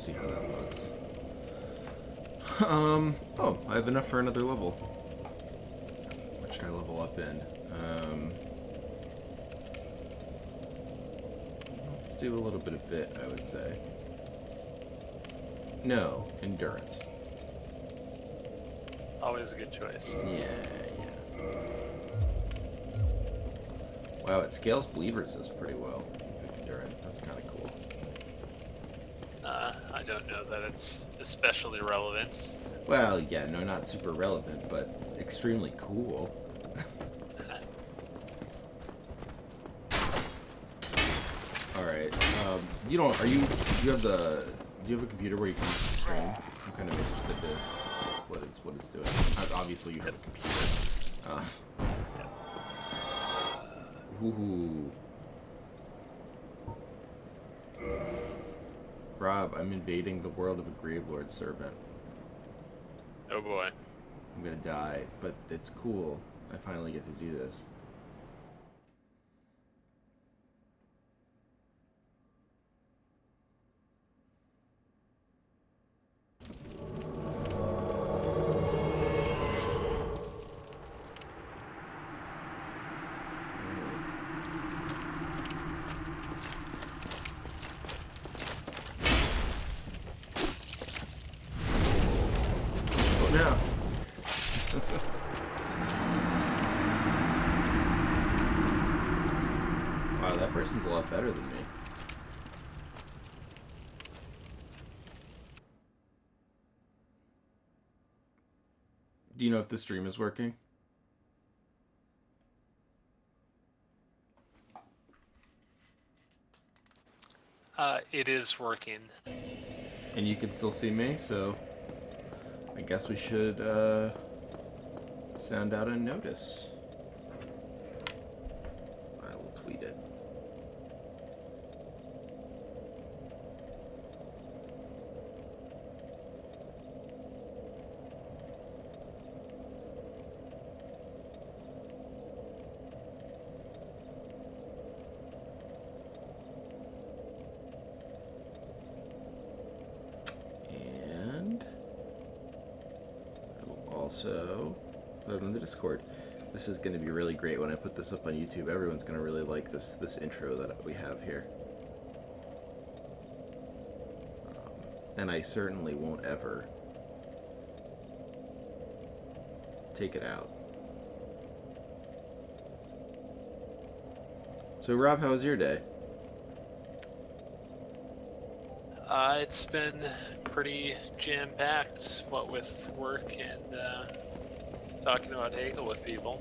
see how that looks. Oh, I have enough for another level. What should I level up in? Let's do a little bit of Vit, I would say. No, Endurance. Always a good choice. Yeah. Wow, it scales bleed resist pretty well. Endurance, that's kind of cool. I don't know that it's especially relevant. Well, yeah, no, not super relevant, but extremely cool. All right. Do you have a computer where you can stream? I'm kind of interested in what it's doing. Obviously, you have a computer. Ooh. Rob, I'm invading the world of a Gravelord servant. Oh boy. I'm gonna die, but it's cool. I finally get to do this. No. Wow, that person's a lot better than me. Do you know if the stream is working? It is working. And you can still see me, so I guess we should sound out a notice. I will tweet it. Also, put it on the Discord. This is going to be really great when I put this up on YouTube. Everyone's going to really like this intro that we have here. And I certainly won't ever take it out. So Rob, how was your day? It's been pretty jam-packed, what with work and talking about Hegel with people.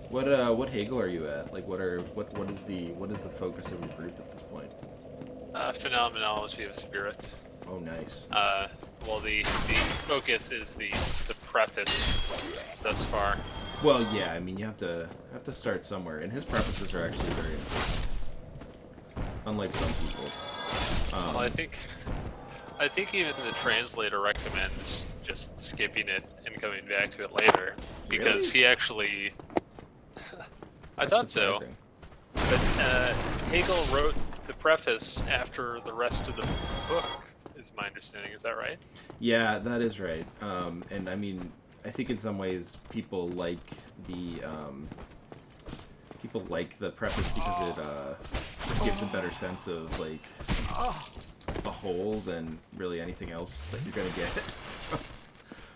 What Hegel are you at? Like, what is the focus of your group at this point? Phenomenology of spirit. Oh, nice. Well, the focus is the preface thus far. Well, yeah, I mean, you have to start somewhere, and his prefaces are actually very interesting. Unlike some people. Well, I think even the translator recommends just skipping it and coming back to it later, because Really? he actually. I thought surprising. so, but Hegel wrote the preface after the rest of the book, is my understanding. Is that right? Yeah, that is right. And I mean, I think in some ways people like the preface because it gives a better sense of like a whole than really anything else that you're gonna get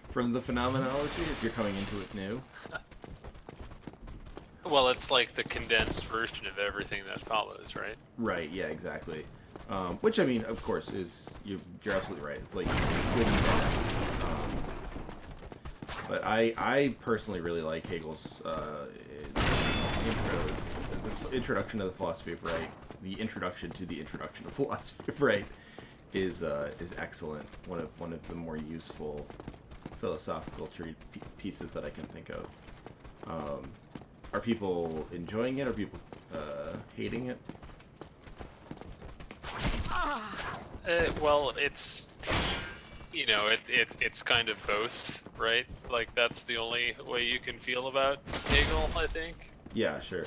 from the phenomenology if you're coming into it new. Well, it's like the condensed version of everything that follows, right? Right. Yeah. Exactly. Which I mean, of course, is you're absolutely right. It's like good and bad. But I personally really like Hegel's intros, the introduction to the philosophy of right, the introduction to the introduction of philosophy of right is excellent. One of the more useful philosophical pieces that I can think of. Are people enjoying it? Are people hating it? Well, it's it's kind of both, right? Like that's the only way you can feel about Hegel, I think. Yeah, sure.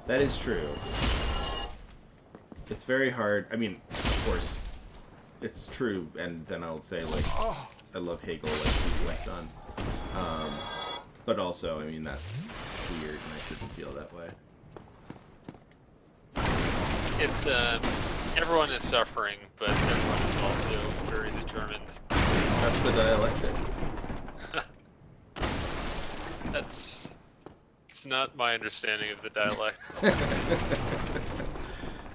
That is true. It's very hard. I mean, of course, it's true, and then I'll say, like, I love Hegel like he's my son. But also, I mean, that's weird, and I shouldn't feel that way. It's, everyone is suffering, but everyone is also very determined. That's the dialectic. It's not my understanding of the dialect.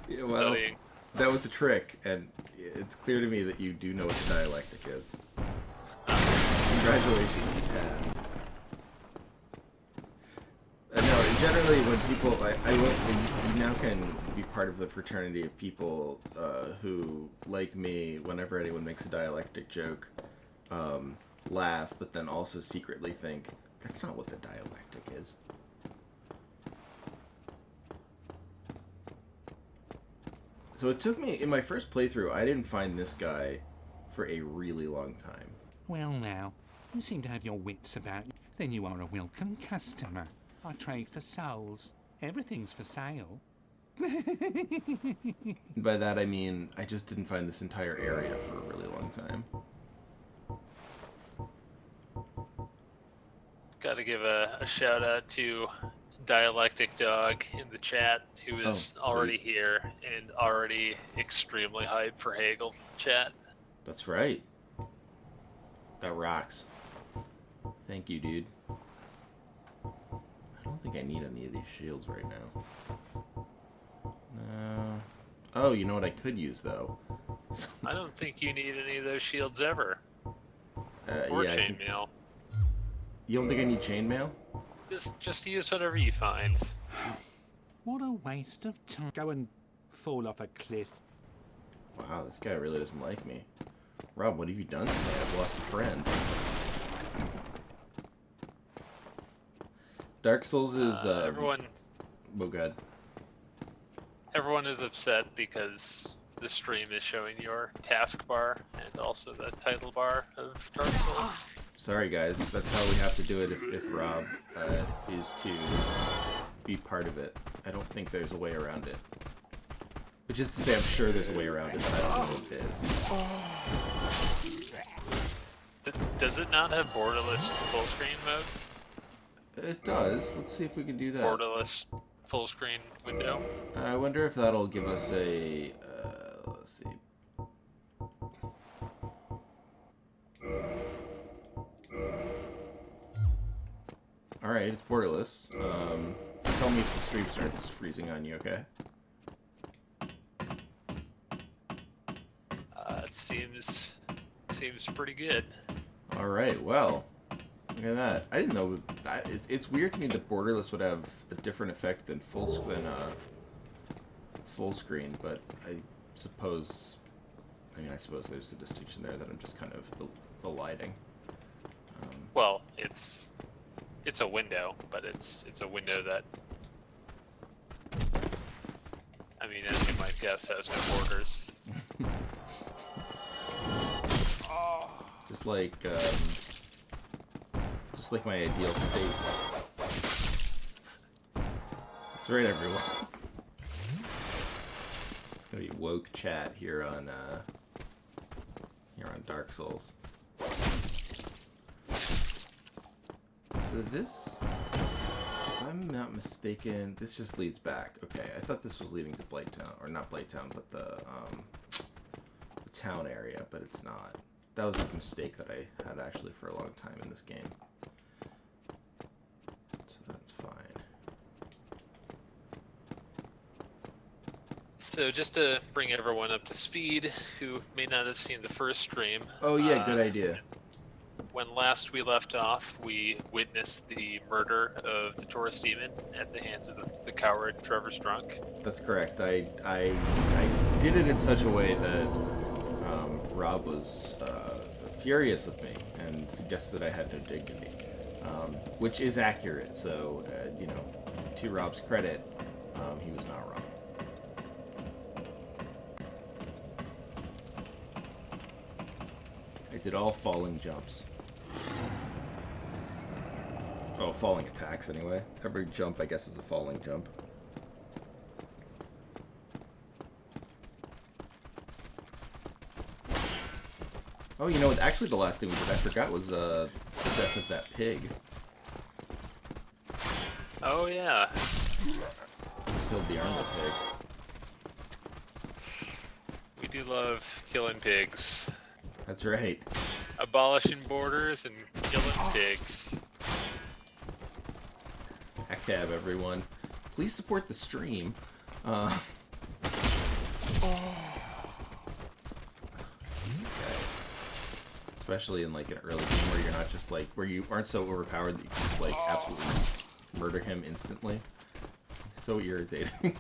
Yeah, well, Studying. that was a trick, and it's clear to me that you do know what the dialectic is. Congratulations, you passed. No, generally when people, I will, you now can be part of the fraternity of people who, like me, whenever anyone makes a dialectic joke, laugh, but then also secretly think, that's not what the dialectic is. So it took me, in my first playthrough, I didn't find this guy for a really long time. Well now, you seem to have your wits about you. Then you are a welcome customer. I trade for souls. Everything's for sale. By that I mean, I just didn't find this entire area for a really long time. Gotta give a shout out to Dialectic Dog in the chat, who is already here and already extremely hyped for Hegel chat. That's right. That rocks. Thank you, dude. I don't think I need any of these shields right now. No. Oh, you know what I could use, though? I don't think you need any of those shields ever. Or yeah, chainmail. You don't think I need chainmail? Just use whatever you find. What a waste of time. Go and fall off a cliff. Wow, this guy really doesn't like me. Rob, what have you done to me? I've lost a friend. Dark Souls is, everyone... Oh, God. Everyone is upset because the stream is showing your taskbar and also the title bar of Dark Souls. Sorry, guys. That's how we have to do it if Rob is to be part of it. I don't think there's a way around it. Which is to say, I'm sure there's a way around it, but I don't know what it is. Does it not have borderless full screen mode? It does. Let's see if we can do that. Borderless full screen window? I wonder if that'll give us a... let's see. Alright, it's borderless. Tell me if the stream starts freezing on you, okay? It seems pretty good. Alright, well, look at that. I didn't know... It's weird to me that borderless would have a different effect than full screen, but I suppose... I suppose there's a distinction there that I'm just kind of eliding. Well, it's a window, but it's a window that, I mean, as you might guess, has no borders. Just like my ideal state. That's right, everyone. It's gonna be woke chat here on Dark Souls. So this, if I'm not mistaken, this just leads back. Okay, I thought this was leading to Blighttown, or not Blighttown, but the town area, but it's not. That was a mistake that I had actually for a long time in this game. So that's fine. So just to bring everyone up to speed, who may not have seen the first stream. Oh yeah, good idea. When last we left off, we witnessed the murder of the Taurus demon at the hands of the coward Trevor's Drunk. That's correct. I did it in such a way that Rob was furious with me and suggested I had no dignity, which is accurate. So, you know, to Rob's credit, he was not wrong. I did all falling jumps. Oh, falling attacks anyway. Every jump, I guess, is a falling jump. Oh, you know what? Actually, the last thing we did, I forgot, was the death of that pig. Oh yeah. Killed the Arnold pig. We do love killing pigs. That's right. Abolishing borders and killing pigs. Hacktab, everyone. Please support the stream. This guy. Especially in like an early game where you're not just like, where you aren't so overpowered that you can just like absolutely murder him instantly. So irritating.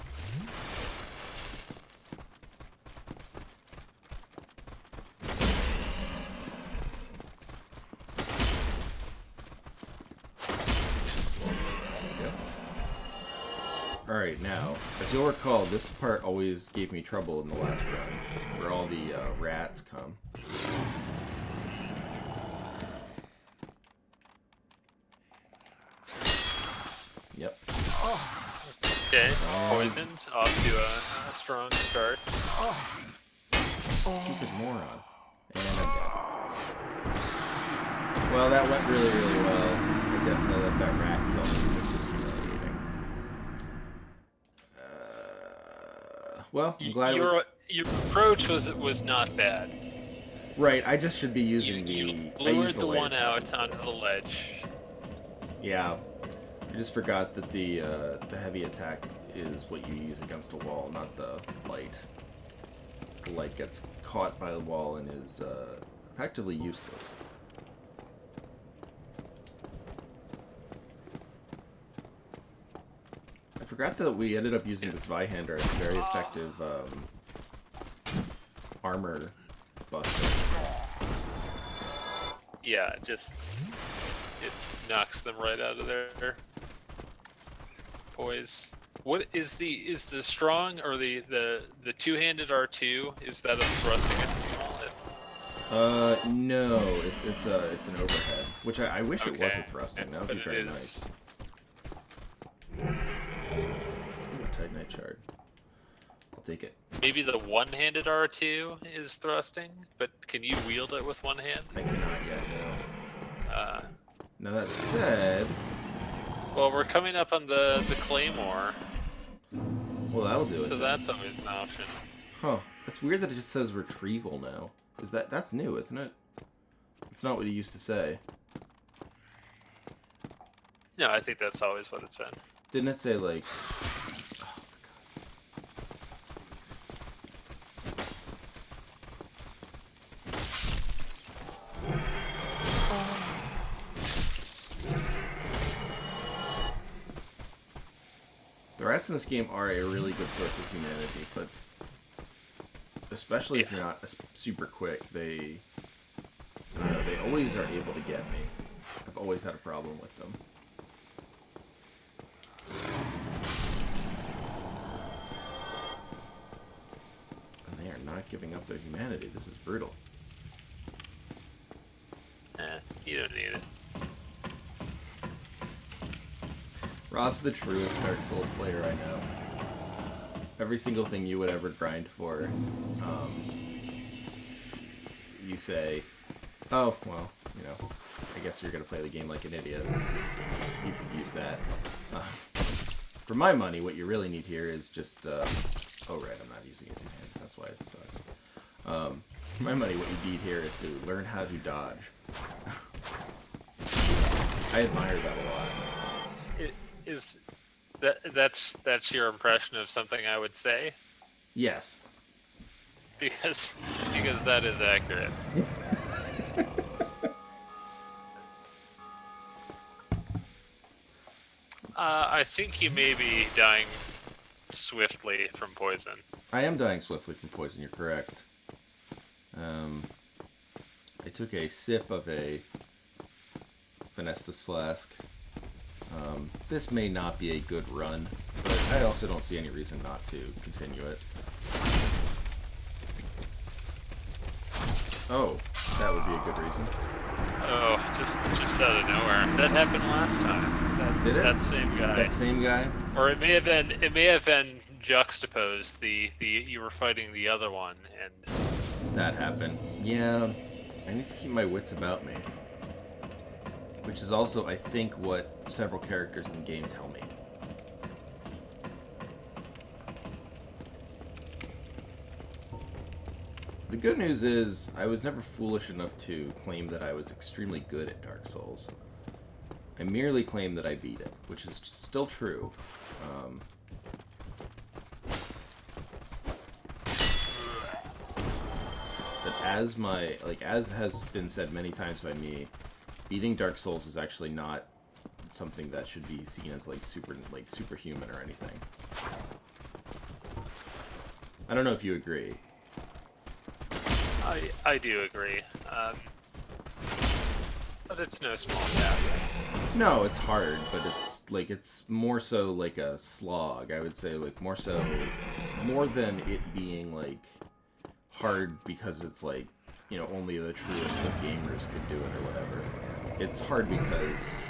Alright, now, as you'll recall, this part always gave me trouble in the last run, where all the rats come. Yep. Okay, poisoned, off to a strong start. Stupid moron. And I'm dead. Well, that went really, really well. I definitely let that rat kill me, which is humiliating. Well, I'm glad your approach was not bad. Right, I just should be using You I lured used the light one attack out instead. onto the ledge. Yeah. I just forgot that the heavy attack is what you use against a wall, not the light. The light gets caught by the wall and is effectively useless. I forgot that we ended up using this Zweihander as a very effective armor buster. Yeah, it knocks them right out of their poise. What is the strong or the two-handed R2? Is that a thrusting attack? No, it's an overhead, which I wish it was a Okay. thrusting. That would But be it very is. nice. Ooh, a Titanite shard. I'll take it. Maybe the one-handed R2 is thrusting, but can you wield it with one hand? I cannot yet, no. Now that said, Well, we're coming up on the Claymore, well, that'll do it. so then. that's always an option. Huh. It's weird that it just says retrieval now. That's new, isn't it? It's not what it used to say. No, I think that's always what it's been. Didn't it say like? The rats in this game are a really good source of humanity, but especially if you're not super quick, they always are able to get me. I've always had a problem with them. And they are not giving up their humanity. This is brutal. You don't need it. Rob's the truest Dark Souls player I know. Every single thing you would ever grind for, you say, oh, well, you know, I guess you're going to play the game like an idiot. You could use that. For my money, what you really need here is just, oh, right, I'm not using it two-handed. That's why it sucks. For my money, what you need here is to learn how to dodge. I admire that a lot. Is that's your impression of something I would say? Yes. Because that is accurate. I think you may be dying swiftly from poison. I am dying swiftly from poison, you're correct. I took a sip of a Finestus flask. This may not be a good run, but I also don't see any reason not to continue it. Oh, that would be a good reason. Oh, just out of nowhere. That happened last time. Did it? That same guy. That same guy? Or it may have been juxtaposed. You were fighting the other one, and That happened. Yeah. I need to keep my wits about me. Which is also, I think, what several characters in the game tell me. The good news is, I was never foolish enough to claim that I was extremely good at Dark Souls. I merely claimed that I beat it, which is still true. But as has been said many times by me, beating Dark Souls is actually not something that should be seen as superhuman or anything. I don't know if you agree. I do agree. But it's no small task. No, it's hard, but it's more so like a slog. I would say more than it being hard because it's only the truest of gamers could do it or whatever. It's hard because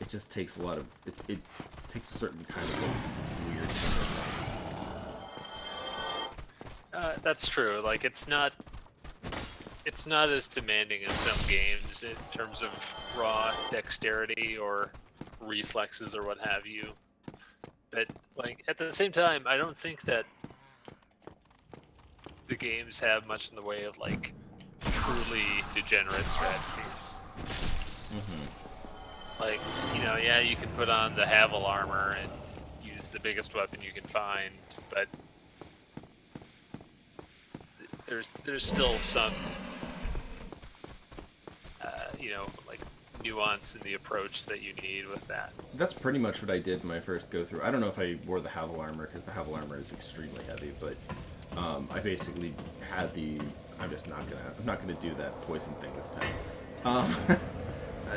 it just takes a lot of it takes a certain kind of weird That's true. It's not as demanding as some games in terms of raw dexterity or reflexes or what have you. But at the same time, I don't think that the games have much in the way of truly degenerate strategies. Yeah, you can put on the Havel armor and use the biggest weapon you can find, but there's still some nuance in the approach that you need with that. That's pretty much what I did in my first go through. I don't know if I wore the Havel armor because the Havel armor is extremely heavy, but I basically had I'm not gonna do that poison thing this time.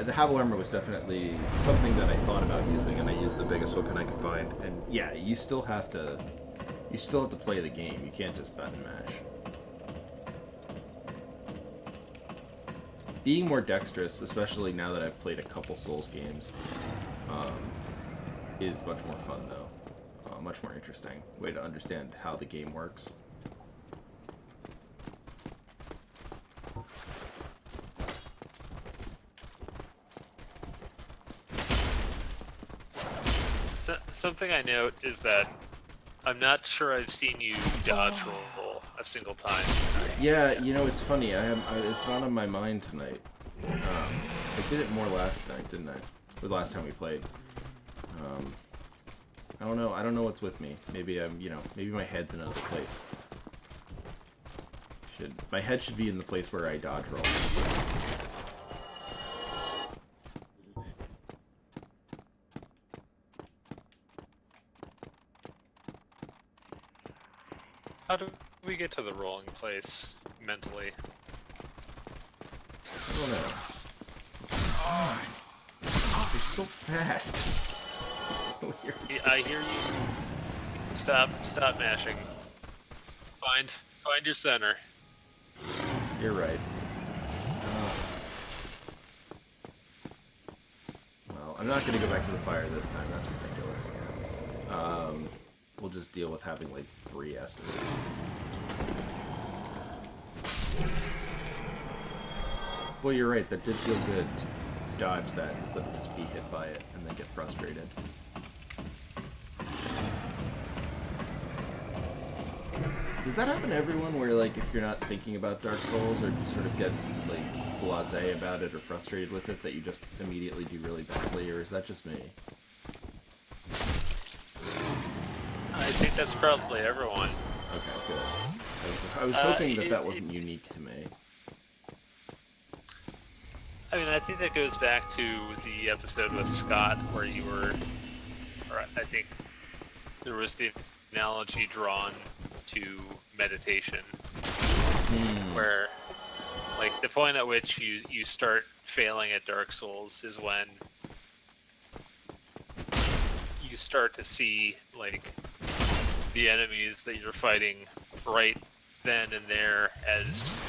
The Havel armor was definitely something that I thought about using, and I used the biggest weapon I could find. And yeah, you still have to play the game. You can't just button mash. Being more dexterous, especially now that I've played a couple Souls games, is much more fun, though. Much more interesting way to understand how the game works. Something I note is that I'm not sure I've seen you dodge roll a single time. Yeah, it's funny. It's not on my mind tonight. I did it more last night, didn't I? The last time we played. I don't know. I don't know what's with me. Maybe maybe my head's in another place. My head should be in the place where I dodge roll. How do we get to the rolling place mentally? I don't know. They're so fast. It's so weird. I hear you. Stop mashing. Find your center. You're right. Well, I'm not going to go back to the fire this time. That's ridiculous. We'll just deal with having 3 Estises. Well, you're right. That did feel good to dodge that instead of just be hit by it and then get frustrated. Does that happen to everyone where, if you're not thinking about Dark Souls or you sort of get, blasé about it or frustrated with it, that you just immediately do really badly, or is that just me? I think that's probably everyone. Okay, good. I was hoping that wasn't unique to me. I mean, I think that goes back to the episode with Scott where I think there was the analogy drawn to meditation, where the point at which you start failing at Dark Souls is when you start to see the enemies that you're fighting right then and there as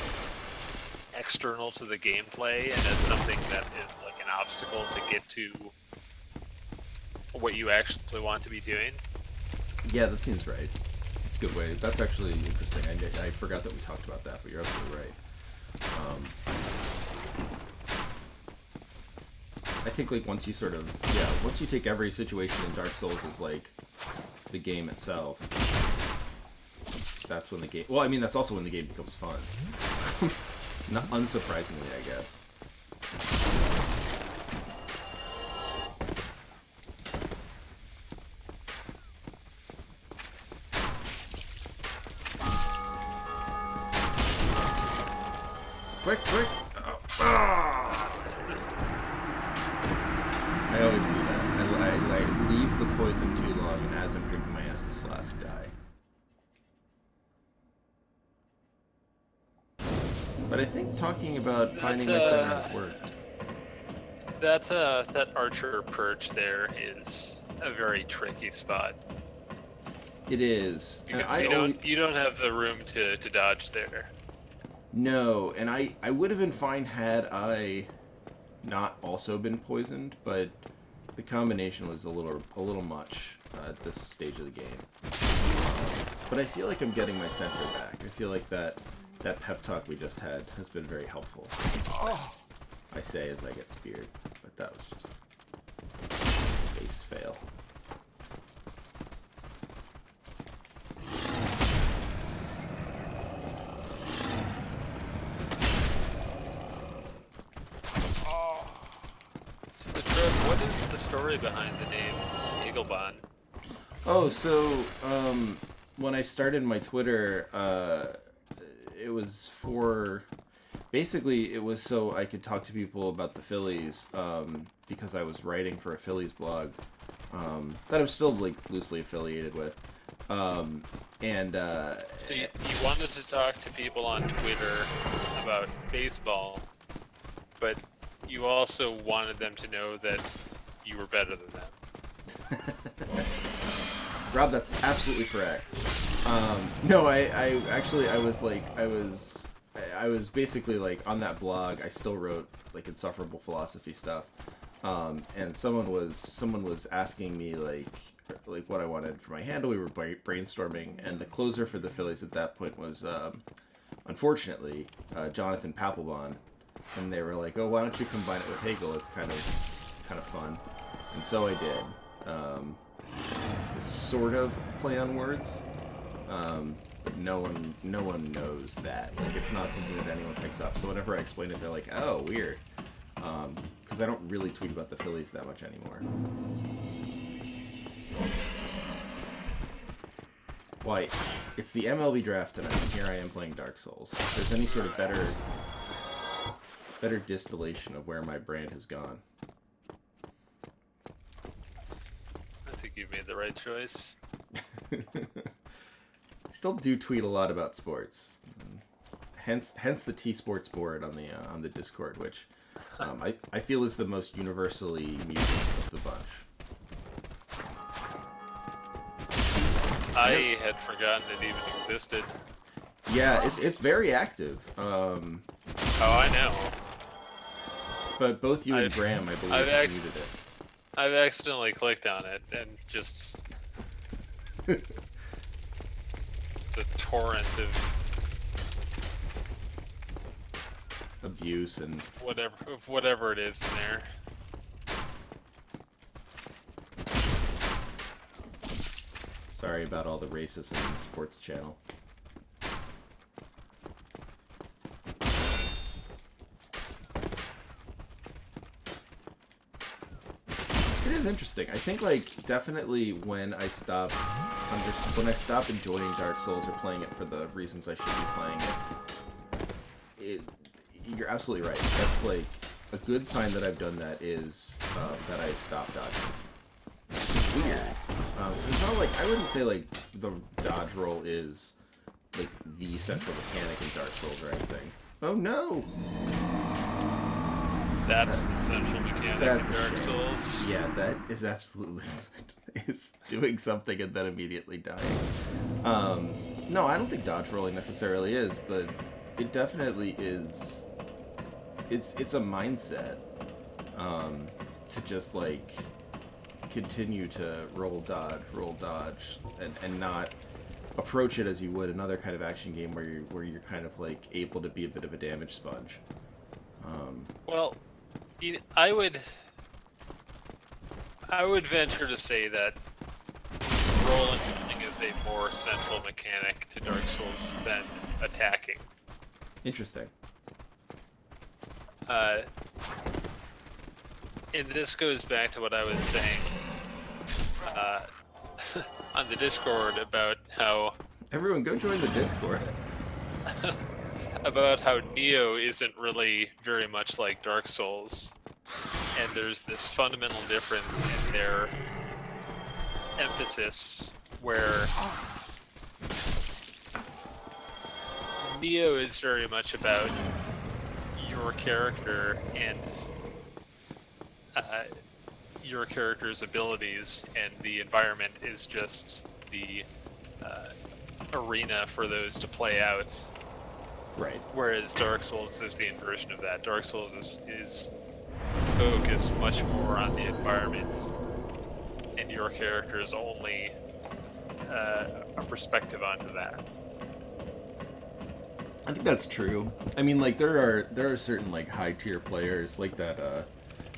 external to the gameplay and as something that is an obstacle to get to what you actually want to be doing. Yeah, that seems right. a good way. That's actually interesting. I forgot that we talked about that, but you're absolutely right. I think like once you once you take every situation in Dark Souls as like the game itself, that's when the game. Well, I mean that's also when the game becomes fun. Not unsurprisingly, I guess. Quick, quick! Oh. Ah! I always do that. I leave the poison too long, and as I'm drinking my Estus Flask, die. But I think talking about finding my center has worked. That archer perch there is a very tricky spot. It is. Because you don't have the room to dodge there. No, and I would have been fine had I not also been poisoned, but the combination was a little much at this stage of the game. But I feel like I'm getting my center back. I feel like that pep talk we just had has been very helpful. I say as I get speared, but that was just a space fail. What is the story behind the name Eaglebond? Oh, so when I started my Twitter, it was for basically it was so I could talk to people about the Phillies because I was writing for a Phillies blog that I'm still like loosely affiliated with. So you wanted to talk to people on Twitter about baseball, but you also wanted them to know that you were better than them. Rob, that's absolutely correct. No, I was basically like on that blog. I still wrote like insufferable philosophy stuff, and someone was asking me like what I wanted for my handle. We were brainstorming, and the closer for the Phillies at that point was unfortunately Jonathan Papelbon. And they were like, "Oh, why don't you combine it with Hegel? It's kind of fun." And so I did. It's sort of a play on words, but no one knows that. Like, it's not something that anyone picks up. So whenever I explain it, they're like, "Oh, weird," because I don't really tweet about the Phillies that much anymore. Why? It's the MLB draft tonight, and here I am playing Dark Souls. If there's any sort of better distillation of where my brand has gone. I think you made the right choice. I still do tweet a lot about sports, hence the T Sports board on the Discord, which I feel is the most universally muted of the bunch. I had forgotten it even existed. Yeah, it's very active. Oh, I know. But both you and Graham, I believe, muted it. I've accidentally clicked on it and just... It's a torrent of... abuse and... whatever it is in there. Sorry about all the racism in the sports channel. It is interesting. I think, like, definitely when I stop enjoying Dark Souls or playing it for the reasons I should be playing it, you're absolutely right. That's, like, a good sign that I've done that is that I've stopped dodging. It's weird. It's not like, I wouldn't say, like, the dodge roll is, like, the central mechanic in Dark Souls or anything. Oh, no! That's the central mechanic in Dark Souls. Yeah, that is absolutely is doing something and then immediately dying. No, I don't think dodge rolling necessarily is, but it definitely is. It's a mindset to just like continue to roll dodge, and not approach it as you would another kind of action game where you're kind of like able to be a bit of a damage sponge. Well, I would venture to say that rolling is a more central mechanic to Dark Souls than attacking. Interesting. And this goes back to what I was saying on the Discord about how Everyone, go join the Discord. about how Neo isn't really very much like Dark Souls, and there's this fundamental difference in their emphasis where Neo is very much about your character and your character's abilities, and the environment is just the arena for those to play out. Right. Whereas Dark Souls is the inversion of that. Dark Souls is focused much more on the environment, and your character is only a perspective onto that. I think that's true. I mean, like there are certain like high tier players like that.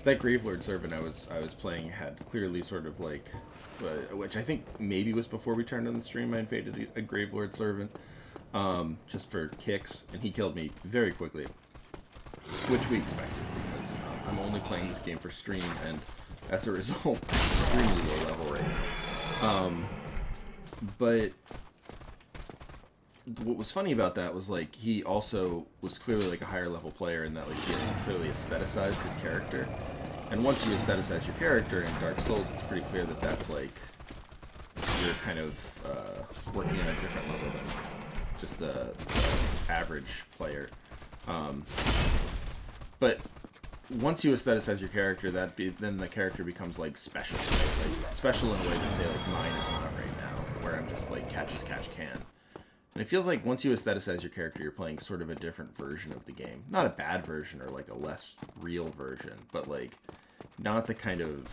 That Gravelord servant I was playing had clearly sort of like, which I think maybe was before we turned on the stream. I invaded a Gravelord servant, just for kicks, and he killed me very quickly, which we expected because I'm only playing this game for stream, and as a result, extremely low level right now. But what was funny about that was like he also was clearly like a higher level player in that like he had clearly aestheticized his character, and once you aestheticize your character in Dark Souls, it's pretty clear that that's like you're kind of working on a different level than just the average player. But once you aestheticize your character, then the character becomes like special, right? Like special in a way that say like mine is not right now, where I'm just like catch as catch can. And it feels like once you aestheticize your character, you're playing sort of a different version of the game. Not a bad version or like a less real version, but like not the kind of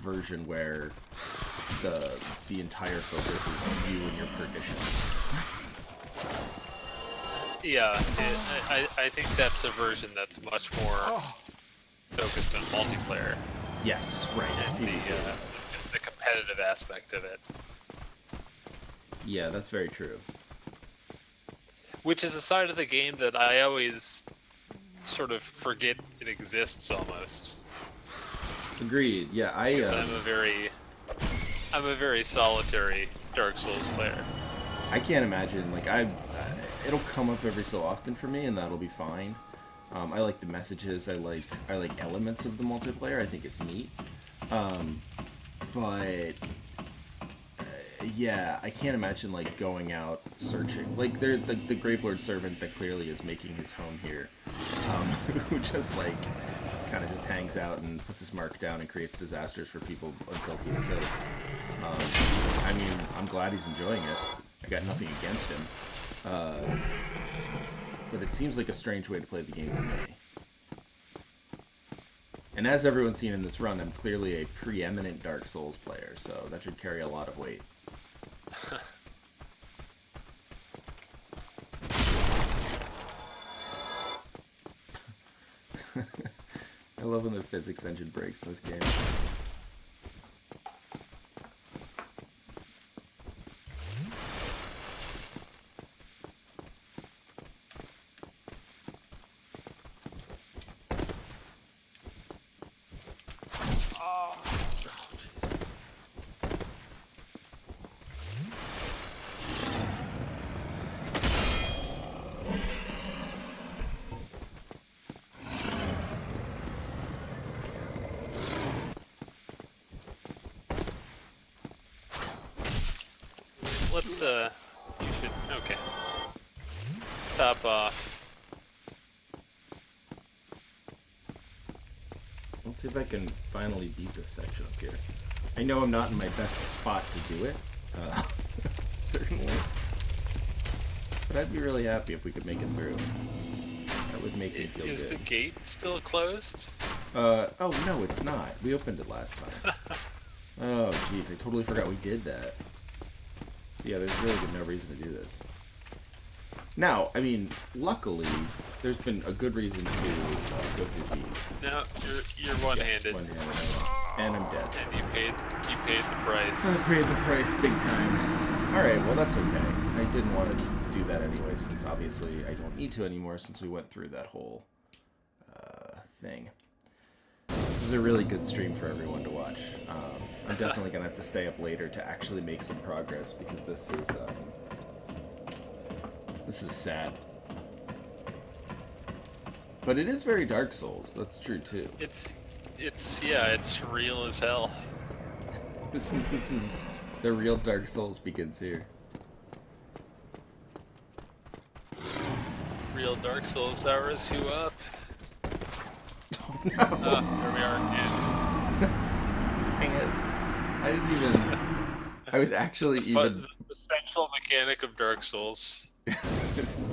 version where the entire focus is you and your perdition. Yeah, I think that's a version that's much more focused on multiplayer. Yes, right. And the competitive aspect of it. Yeah, that's very true. Which is a side of the game that I always sort of forget it exists almost. Agreed. Yeah, I'm a very solitary Dark Souls player. I can't imagine. Like it'll come up every so often for me, and that'll be fine. I like the messages. I like elements of the multiplayer. I think it's neat. But yeah, I can't imagine like going out searching. Like the Gravelord servant that clearly is making his home here, who just like kind of just hangs out and puts his mark down and creates disasters for people until he's killed. I mean, I'm glad he's enjoying it. I got nothing against him. But it seems like a strange way to play the game to me. And as everyone's seen in this run, I'm clearly a preeminent Dark Souls player, so that should carry a lot of weight. I love when the physics engine breaks in this game. Let's, you should, okay. Top off. Let's see if I can finally beat this section up here. I know I'm not in my best spot to do it, certainly. But I'd be really happy if we could make it through. That would make me feel good. Is the gate still closed? Oh no, it's not. We opened it last time. Oh jeez, I totally forgot we did that. Yeah, there's really been no reason to do this. Now, I mean, luckily, there's been a good reason to go through these. No, you're one-handed. Yes, one-handed. And I'm dead. And you paid the price. I paid the price big time. Alright, well that's okay. I didn't want to do that anyway, since obviously I don't need to anymore since we went through that whole thing. This is a really good stream for everyone to watch. I'm definitely going to have to stay up later to actually make some progress because this is sad. But it is very Dark Souls. That's true too. It's real as hell. This is the real Dark Souls begins here. Real Dark Souls hours, who up? Oh, no. Here we are again. Dang it. I didn't even... I was actually The central mechanic of Dark Souls.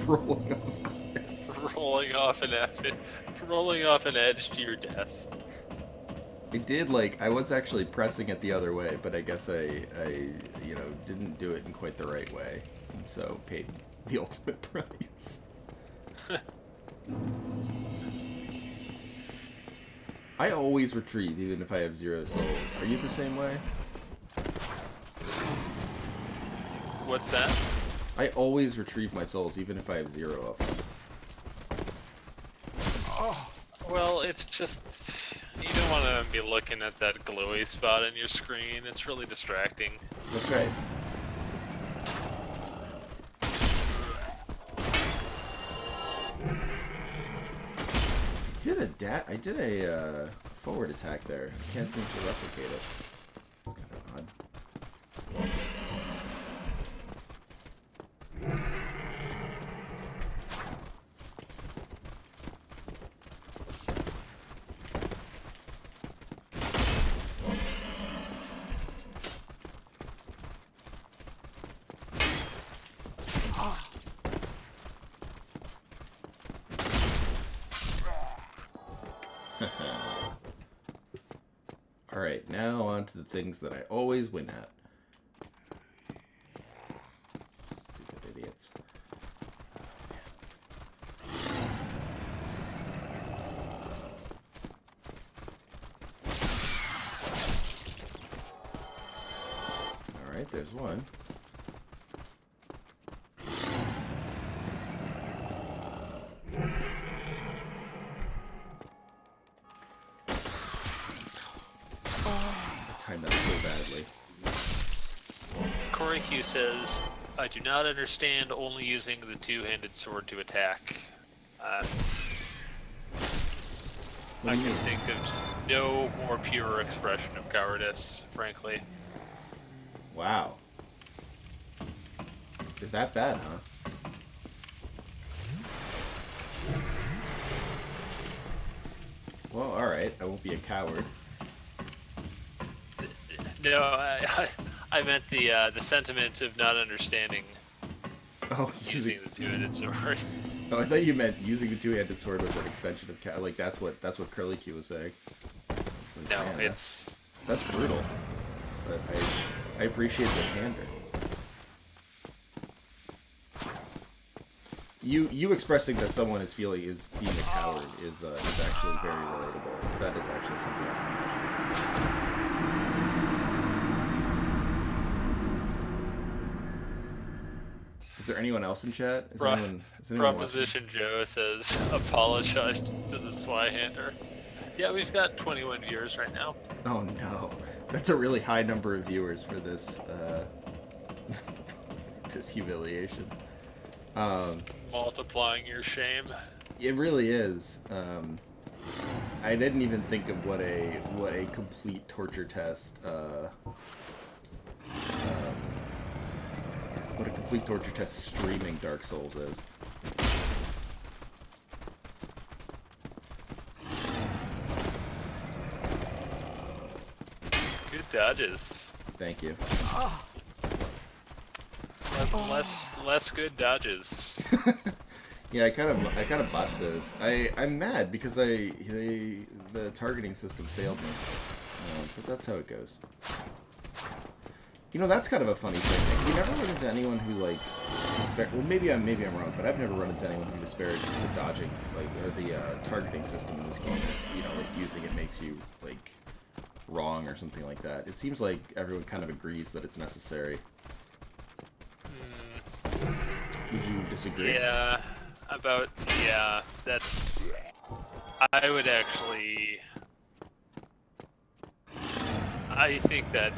rolling off cliffs. Rolling off an edge to your death. I did, I was actually pressing it the other way, but I guess I didn't do it in quite the right way, and so paid the ultimate price. I always retrieve, even if I have 0 souls. Are you the same way? What's that? I always retrieve my souls, even if I have 0 of them. Oh, well, it's just... You don't want to be looking at that glowy spot on your screen. It's really distracting. That's right. I did a forward attack there. I can't seem to replicate it. It's kind of odd. Alright, now on to the things that I always win at. Stupid idiots. Alright, there's one. Timed that so badly. Corey Q says, I do not understand only using the two-handed sword to attack. I can think of no more pure expression of cowardice, frankly. Wow. Is that bad, huh? Well, alright, I won't be a coward. No, I meant the sentiment of not understanding using the two-handed sword. Oh, I thought you meant using the two-handed sword was an extension of that's what Curly Q was saying. No, man, that's brutal. But I appreciate the candor. You expressing that someone is being a coward is actually very relatable. That is actually something I can imagine. Is there anyone else in chat? Is anyone Proposition watching? Joe says, apologize to the Swyhander. Yeah, we've got 21 viewers right now. Oh no, that's a really high number of viewers for this this humiliation. Multiplying your shame. It really is. I didn't even think of what a complete torture test. What a complete torture test streaming Dark Souls is. Good dodges. Thank you. Less good dodges. Yeah, I kind of botched those. I'm mad because the targeting system failed me. But that's how it goes. You know, that's kind of a funny thing. Like, you never run into anyone who, like, well, maybe I'm wrong, but I've never run into anyone who disparages the dodging, like, or the targeting system in this game. You know, like, using it makes you, like, wrong or something like that. It seems like everyone kind of agrees that it's necessary. Would you disagree? Yeah, that's... I would actually... I think that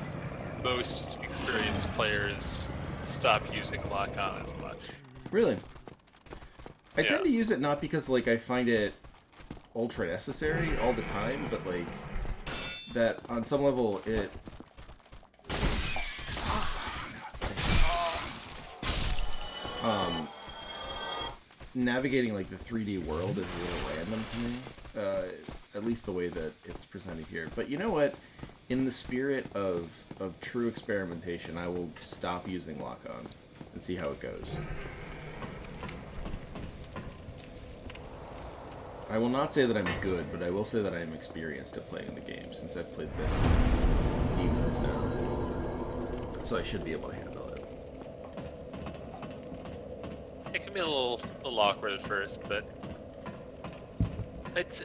most experienced players stop using lock-on as much. Really? I Yeah. tend to use it not because, like, I find it ultra necessary all the time, but, like, that on some level it... navigating, like, the 3D world is a little random to me. At least the way that it's presented here. But you know what? In the spirit of true experimentation, I will stop using lock-on and see how it goes. I will not say that I'm good, but I will say that I am experienced at playing the game, since I've played this demons now. So I should be able to handle it. It can be a little awkward at first, but it's.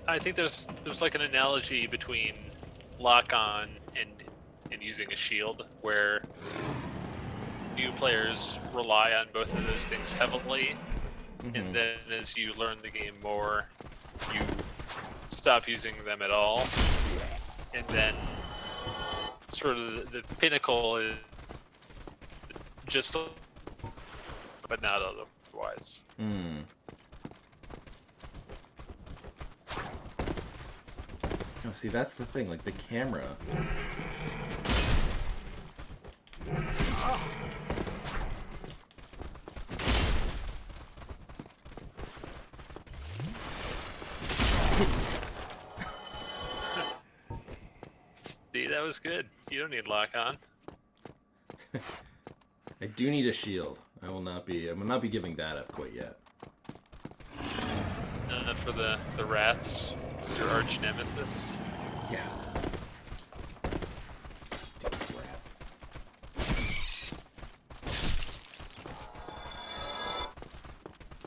I think there's like an analogy between lock-on and using a shield, where new players rely on both of those things heavily. And then as you learn the game more, you stop using them at all. And then sort of the pinnacle is just, but not otherwise. Oh, see, that's the thing, like the camera. See, that was good. You don't need lock-on. I do need a shield. I will not be giving that up quite yet. Not for the rats, your arch nemesis. Yeah. Stupid rats.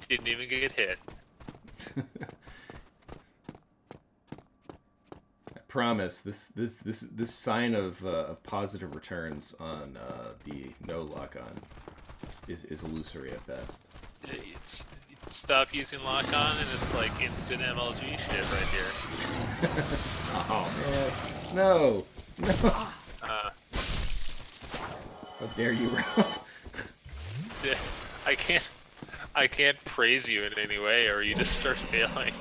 Didn't even get hit. I promise this sign of positive returns on the no lock-on is illusory at best. Stop using lock-on and it's like instant MLG shit right here. Oh man, no. How dare you, Ralph? See, I can't praise you in any way, or you just start failing.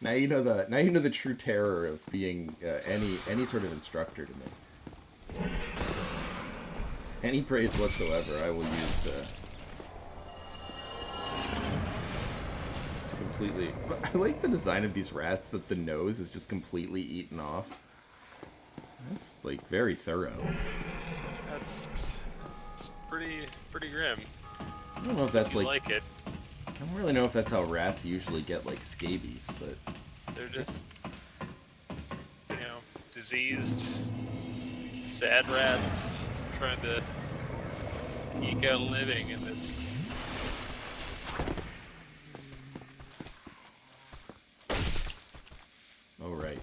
Now you know the true terror of being any sort of instructor to me. Any praise whatsoever, I will use to completely. But I like the design of these rats that the nose is just completely eaten off. That's like very thorough. That's pretty grim. I don't know if that's You like it. I don't really know if that's how rats usually get like scabies, but They're just, diseased, sad rats trying to eke out a living in this. oh right.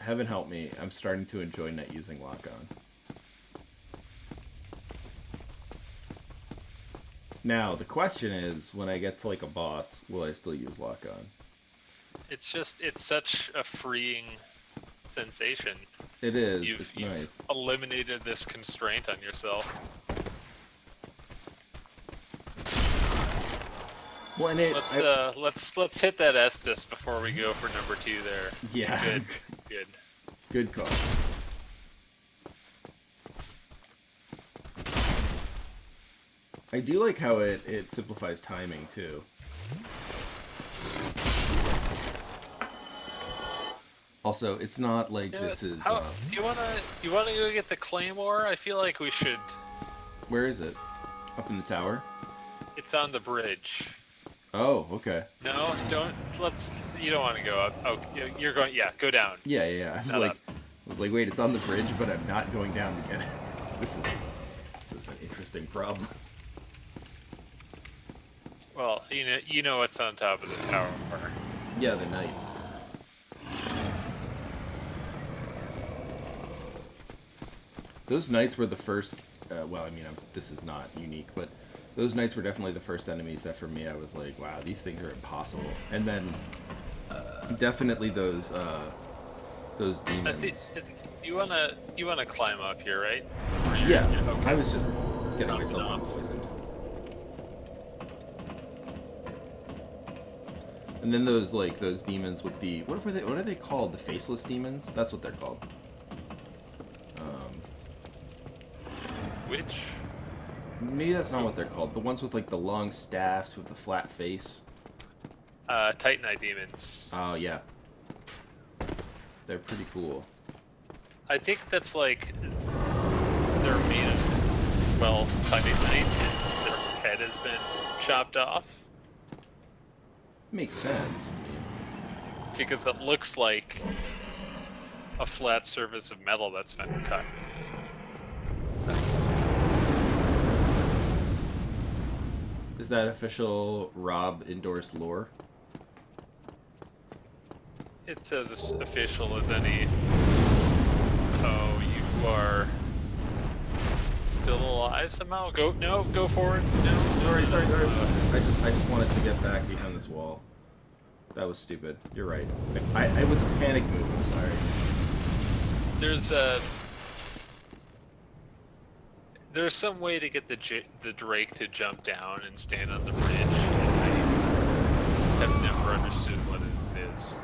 Heaven help me, I'm starting to enjoy not using lock-on. Now, the question is, when I get to like a boss, will I still use lock-on? It's such a freeing sensation. It is, You've it's nice. eliminated this constraint on yourself. Well, and Let's hit that Estus before we go for number 2 there. yeah, Good. good call. I do like how it simplifies timing too. Also, it's not like this is. Do you wanna go get the Claymore? I feel like we should. Where is it? Up in the tower? It's on the bridge. Oh, okay. No, don't. You don't want to go up. Oh, you're going. Yeah, go down. Yeah, yeah, yeah. Not up. I was like, wait, it's on the bridge, but I'm not going down to get it. This is an interesting problem. Well, you know what's on top of the tower. Yeah, the knight. Those knights were the first. Well, I mean, this is not unique, but those knights were definitely the first enemies that, for me, I was like, wow, these things are impossible. And then, definitely those demons. I think you wanna climb up here, right? Yeah, okay. I was just getting Jumping myself off. unpoisoned. And then those demons with the what are they called? The faceless demons? That's what they're called. Which? Maybe that's not what they're called. The ones with like the long staffs with the flat face. Titanite demons. Oh yeah. They're pretty cool. I think that's like they're made of, well, titanite, and their head has been chopped off. Makes sense. Because it looks like a flat surface of metal that's been cut. Is that official Rob endorsed lore? It's as official as any. Oh, you are still alive somehow? Go forward. No. Sorry. I just wanted to get back behind this wall. That was stupid. You're right. It was a panic move. I'm sorry. There's some way to get the Drake to jump down and stand on the bridge. And I have never understood what it is.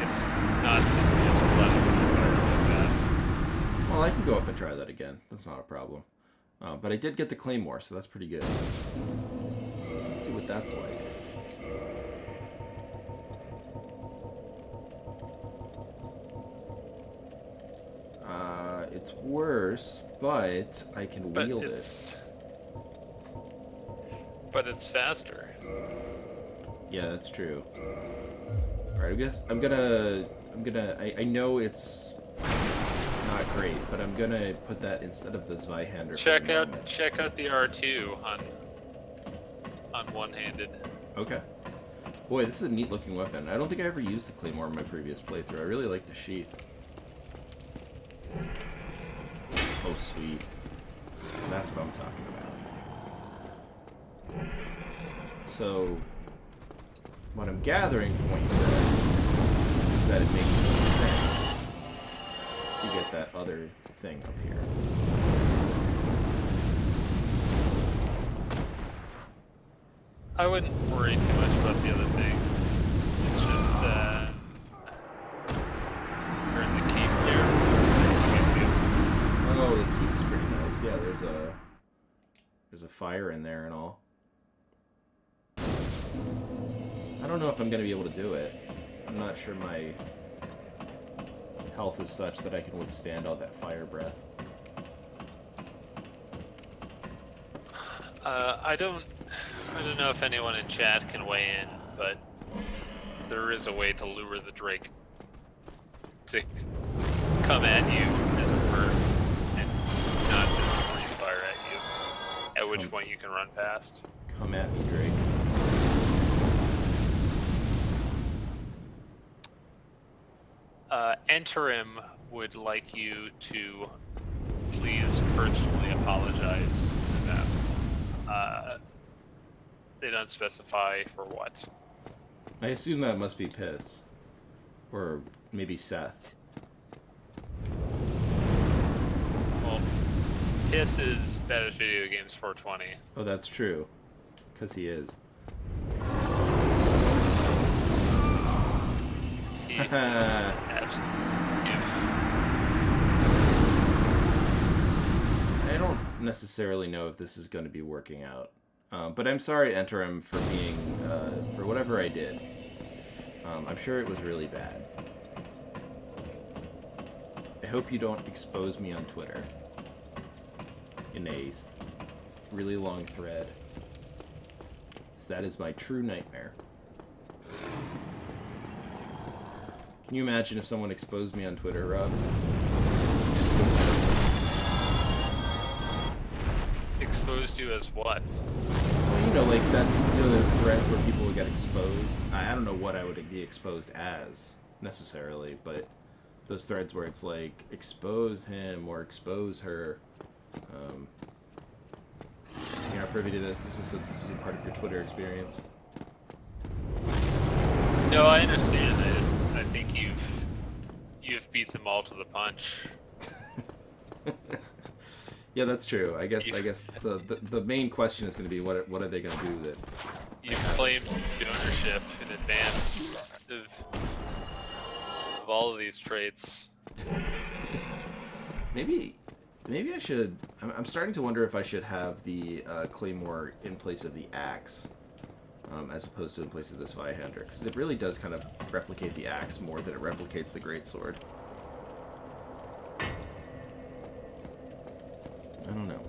It's not just letting it fire like that. Well, I can go up and try that again. That's not a problem. But I did get the Claymore, so that's pretty good. Let's see what that's like. It's worse, but I can wield it. But it's faster. Yeah, that's true. Alright, I guess I'm gonna I know it's not great, but I'm gonna put that instead of the Zweihander. Check out the R2 on one-handed. Okay. Boy, this is a neat looking weapon. I don't think I ever used the Claymore in my previous playthrough. I really like the sheath. Oh, sweet. That's what I'm talking about. So, what I'm gathering from what you said is that it makes sense to get that other thing up here. I wouldn't worry too much about the other thing. It's just, we're in the keep here. It's nice to get to. Oh, the keep is pretty nice. Yeah, there's a fire in there and all. I don't know if I'm going to be able to do it. I'm not sure my health is such that I can withstand all that fire breath. I don't know if anyone in chat can weigh in, but there is a way to lure the Drake to come at you as a bird and not just breathe fire at you, at which point you can run past. Come at me, Drake. Interim would like you to please personally apologize to them. They don't specify for what. I assume that must be Piss. Or maybe Seth. Well, Piss is Bad at Video Games 420. Oh, that's true. Because he is. He is absolutely. I don't necessarily know if this is going to be working out. But I'm sorry, Interim, for being, for whatever I did. I'm sure it was really bad. I hope you don't expose me on Twitter. In a really long thread. That is my true nightmare. Can you imagine if someone exposed me on Twitter, Rob? Exposed you as what? Well, you know, like that. You know, those threads where people would get exposed. I don't know what I would be exposed as necessarily, but those threads where it's like expose him or expose her. You're not privy to this. This is a part of your Twitter experience. No, I understand. I think you've beat them all to the punch. Yeah, that's true. I guess the main question is going to be what are they going to do that You've claimed ownership in advance of all of these traits. Maybe I should. I'm starting to wonder if I should have the claymore in place of the axe, as opposed to in place of this Vihander, because it really does kind of replicate the axe more than it replicates the greatsword. I don't know.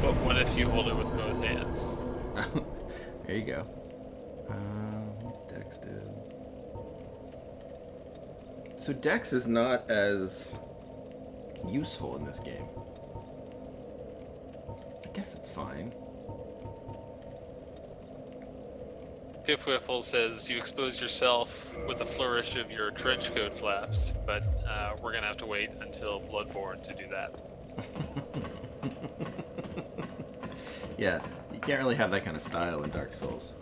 But what if you hold it with both hands? There you go. What's Dex do? So Dex is not as useful in this game. I guess it's fine. Piff Whiffle says you exposed yourself with a flourish of your trench coat flaps, but we're gonna have to wait until Bloodborne to do that. Yeah, you can't really have that kind of style in Dark Souls.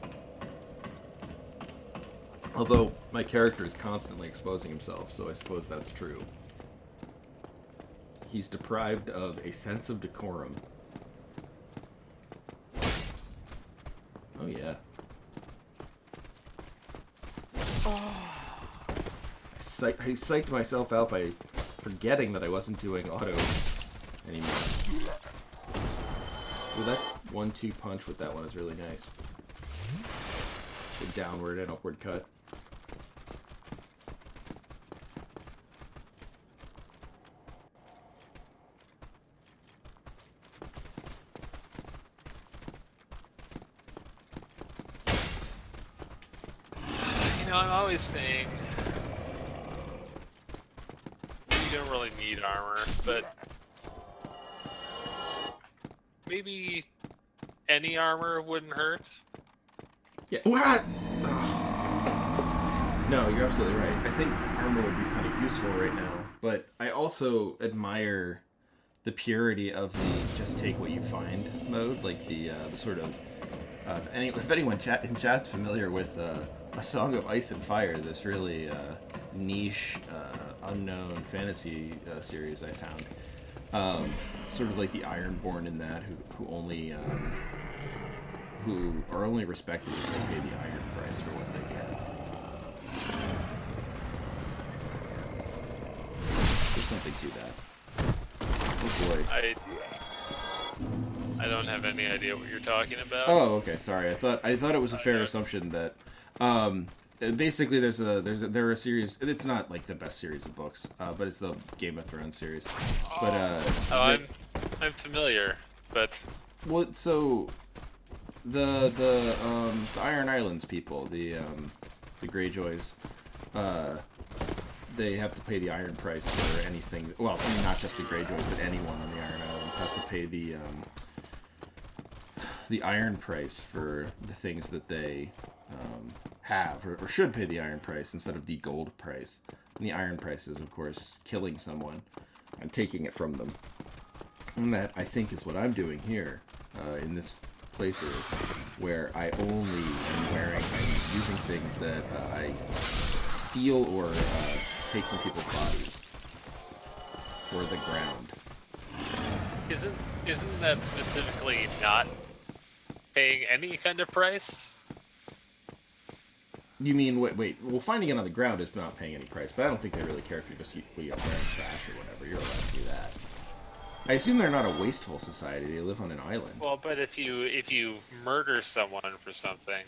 Although my character is constantly exposing himself, so I suppose that's true. He's deprived of a sense of decorum. Oh yeah. I psyched myself out by forgetting that I wasn't doing auto anymore. Ooh, that 1-2 punch with that one is really nice. The downward and upward cut. You know, I'm always saying you don't really need armor, but maybe any armor wouldn't hurt. Yeah. What? No, you're absolutely right. I think armor would be kind of useful right now, but I also admire the purity of the just take what you find mode, like the sort of if anyone in chat's familiar with A Song of Ice and Fire, this really niche, unknown fantasy series I found. Sort of like the Ironborn in that, who are only respected if they pay the iron price for what they get. There's something to that. Oh boy. I don't have any idea what you're talking about. Oh, okay. Sorry. I thought it was a fair assumption that basically there are a series. It's not like the best series of books, but it's the Game of Thrones series. But I'm familiar, but well, so the Iron Islands people, the Greyjoys, they have to pay the iron price for anything. Well, I mean, not just the Greyjoys, but anyone on the Iron Islands has to pay the iron price for the things that they have, or should pay the iron price instead of the gold price. And the iron price is, of course, killing someone and taking it from them. And that, I think, is what I'm doing here in this playthrough, where I only am wearing and using things that I steal or take from people's bodies or the ground. Isn't that specifically not paying any kind of price? You mean, wait, well, finding it on the ground is not paying any price, but I don't think they really care if you're just wearing trash or whatever. You're allowed to do that. I assume they're not a wasteful society. They live on an island. Well, but if you murder someone for something,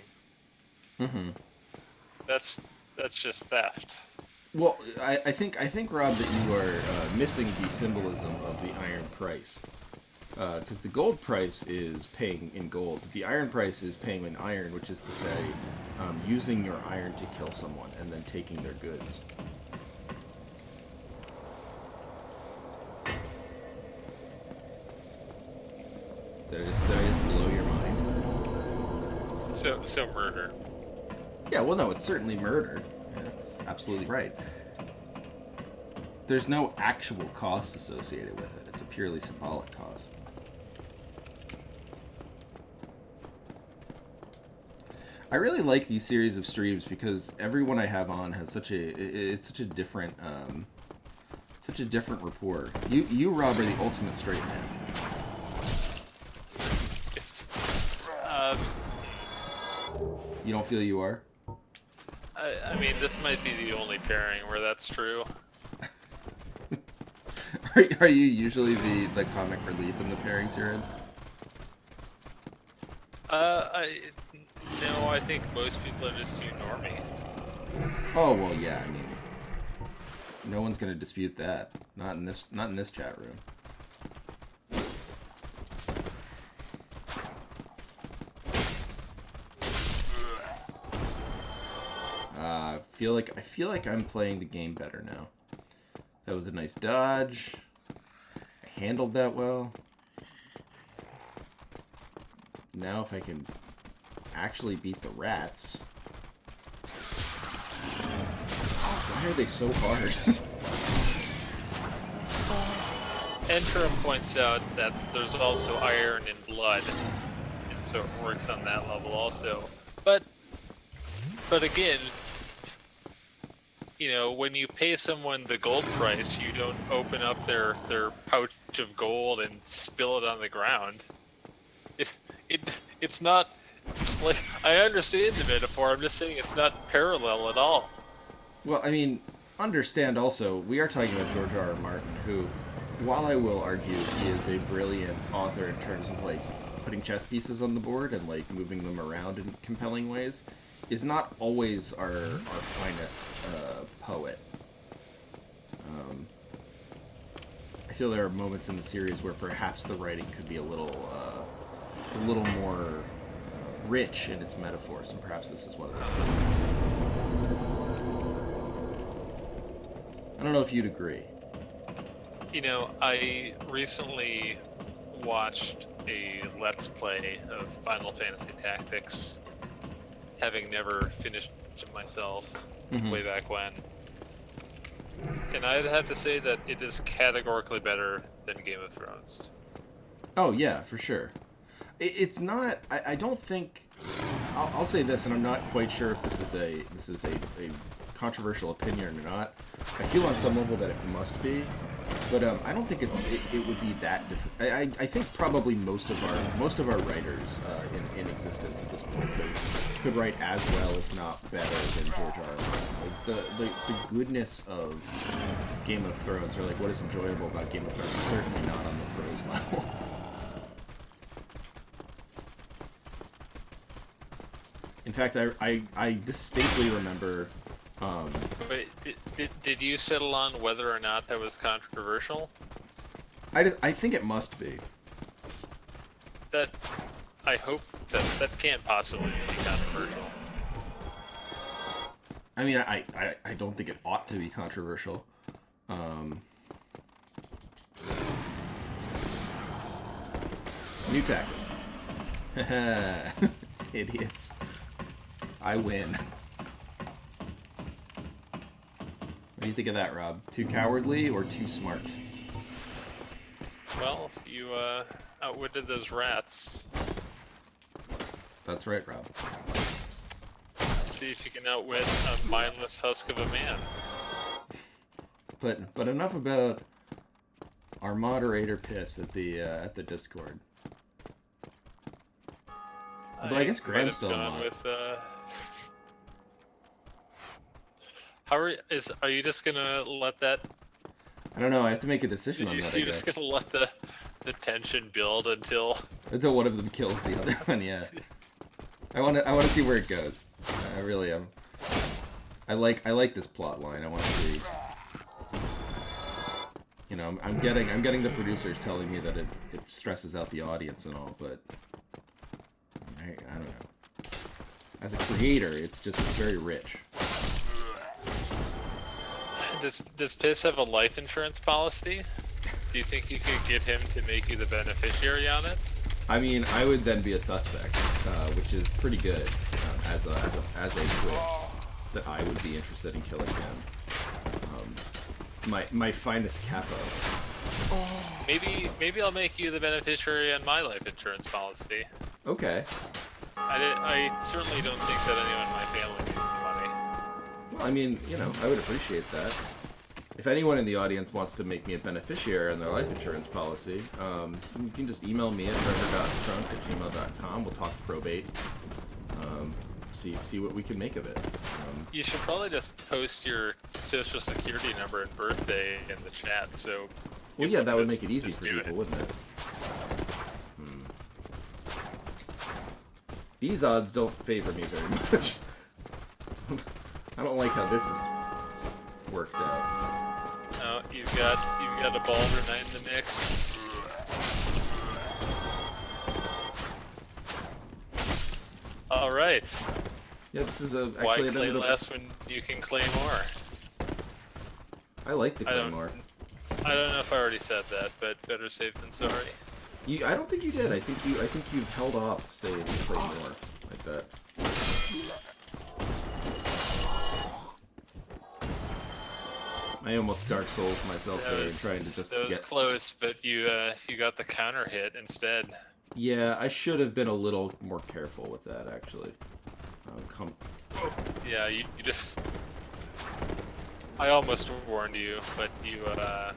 that's just theft. Well, I think Rob, that you are missing the symbolism of the iron price. Because the gold price is paying in gold. The iron price is paying in iron, which is to say, using your iron to kill someone and then taking their goods. Did I just blow your mind? So murder. Yeah, well, no, it's certainly murder. That's absolutely right. There's no actual cost associated with it. It's a purely symbolic cost. I really like these series of streams because everyone I have on has such a different rapport. You Rob are the ultimate straight man. You don't feel you are? I mean, this might be the only pairing where that's true. Are you usually the comic relief in the pairings you're in? No, I think most people are just too normie. Oh well, yeah. I mean, no one's gonna dispute that. Not in this chat room. I feel like I'm playing the game better now. That was a nice dodge. I handled that well. Now if I can actually beat the rats. Why are they so hard? Interim points out that there's also iron in blood, and so it works on that level also. But again, you know, when you pay someone the gold price, you don't open up their pouch of gold and spill it on the ground. It's not, like, I understand the metaphor, I'm just saying it's not parallel at all. Well, I mean, understand also, we are talking about George R. R. Martin, who, while I will argue he is a brilliant author in terms of, like, putting chess pieces on the board and, like, moving them around in compelling ways, is not always our finest poet. I feel there are moments in the series where perhaps the writing could be a little more rich in its metaphors, and perhaps this is one of those cases. I don't know if you'd agree. You know, I recently watched a Let's Play of Final Fantasy Tactics, having never finished it myself way back when. And I'd have to say that it is categorically better than Game of Thrones. Oh yeah, for sure. It's not. I don't think. I'll say this, and I'm not quite sure if this is a controversial opinion or not. I feel on some level that it must be, but I don't think it would be that different. I think probably most of our writers in existence at this point could write as well, if not better, than George R. R. Martin. Like the goodness of Game of Thrones, or like what is enjoyable about Game of Thrones, is certainly not on the prose level. In fact, I distinctly remember. Wait, did you settle on whether or not that was controversial? I think it must be. That, I hope that can't possibly be controversial. I mean, I don't think it ought to be controversial. New tackle. Idiots. I win. What do you think of that, Rob? Too cowardly or too smart? Well, you outwitted those rats. That's right, Rob. Let's see if you can outwit a mindless husk of a man. But enough about our moderator piss at the Discord. Although I guess Graham's still on. Are you just gonna let that? I don't know. I have to make a decision on that. You're just gonna let the tension build until one of them kills the other one. Yeah. I want to see where it goes. I really am. I like this plot line. I want to see. You know, I'm getting the producers telling me that it stresses out the audience and all, but I don't know. As a creator, it's very rich. Does Piss have a life insurance policy? Do you think you could get him to make you the beneficiary on it? I mean, I would then be a suspect, which is pretty good as a twist that I would be interested in killing him. My finest capo. Maybe I'll make you the beneficiary on my life insurance policy. Okay. I certainly don't think that anyone in my family needs the money. Well, I mean, you know, I would appreciate that. If anyone in the audience wants to make me a beneficiary on their life insurance policy, you can just email me at trevor.strunk@gmail.com. We'll talk probate. See what we can make of it. You should probably just post your social security number and birthday in the chat, so... Well, yeah, that would make it easy for people, wouldn't it? These odds don't favor me very much. I don't like how this is worked out. Oh, you've got a Baldur Knight in the mix. All right. Yeah, this is actually Why claim less when you can claim more? I like the claymore. I don't know if I already said that, but better safe than sorry. I don't think you did. I think you've held off saying claymore like that. I almost Dark Souls myself there and trying to just That was close, but you got the counter hit instead. Yeah, I should have been a little more careful with that, actually. Yeah, you just... I almost warned you, but you, Alright,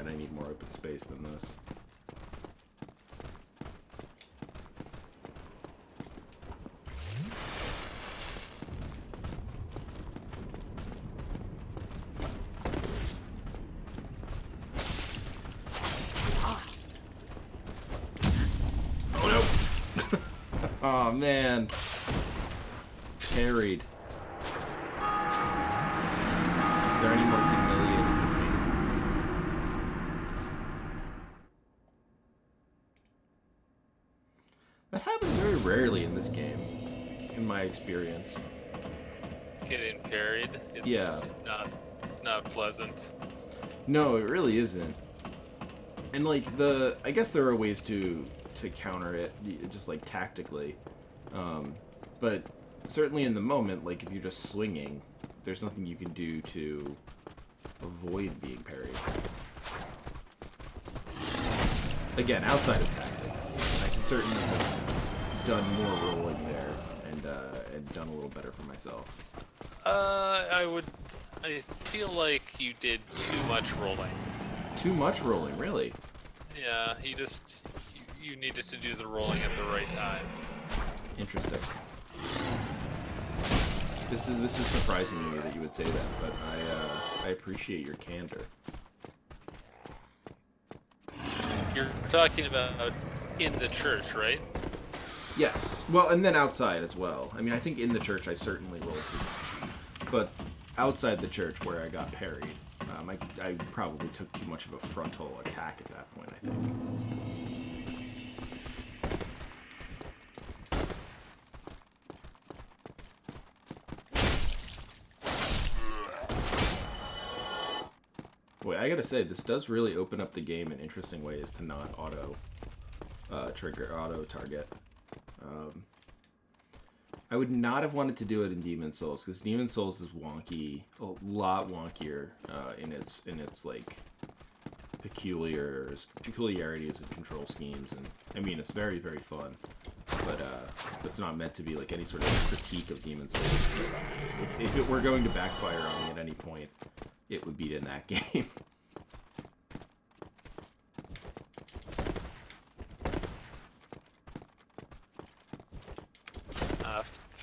I need more open space than this. Oh man, parried. Is there any more humiliating defeat? That happens very rarely in this game, in my experience. getting parried. It's not pleasant. No, it really isn't. And like I guess there are ways to counter it, just like tactically. But certainly in the moment, like if you're just swinging, there's nothing you can do to avoid being parried. Again, outside of tactics, I can certainly have done more rolling there and done a little better for myself. I feel like you did too much rolling. Too much rolling, really? Yeah, you needed to do the rolling at the right time. Interesting. This is surprising to me that you would say that, but I appreciate your candor. You're talking about in the church, right? Yes. Well, and then outside as well. I mean, I think in the church I certainly rolled too much. But outside the church where I got parried, I probably took too much of a frontal attack at that point, I think. Boy, I gotta say, this does really open up the game in interesting ways to not auto target. I would not have wanted to do it in Demon's Souls, because Demon's Souls is wonky, a lot wonkier in its like peculiarities and control schemes, and I mean it's very, very fun, but it's not meant to be like any sort of critique of Demon's Souls. If it were going to backfire on me at any point, it would be in that game.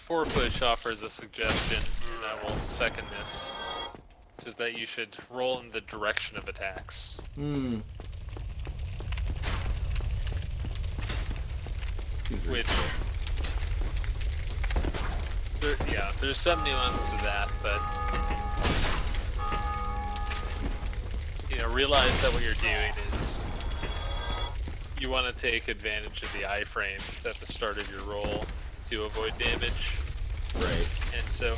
Fourpush offers a suggestion, and I will second this, which is that you should roll in the direction of attacks. Which there's some nuance to that, but realize that what you're doing is you want to take advantage of the iframes at the start of your roll to avoid damage. Right. And so,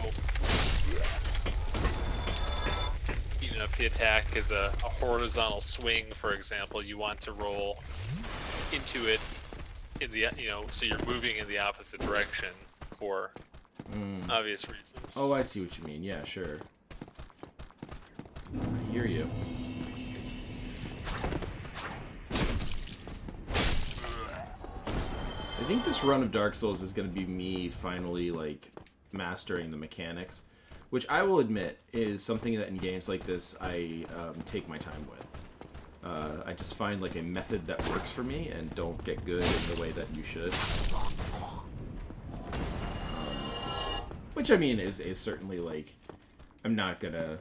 if the attack is a horizontal swing, for example, you want to roll into it in the so you're moving in the opposite direction for obvious reasons. Oh, I see what you mean. Yeah, sure. I hear you. I think this run of Dark Souls is going to be me finally, like, mastering the mechanics, which I will admit is something that in games like this I take my time with. I just find, like, a method that works for me and don't get good in the way that you should. Which, I mean, is certainly, like, I'm not gonna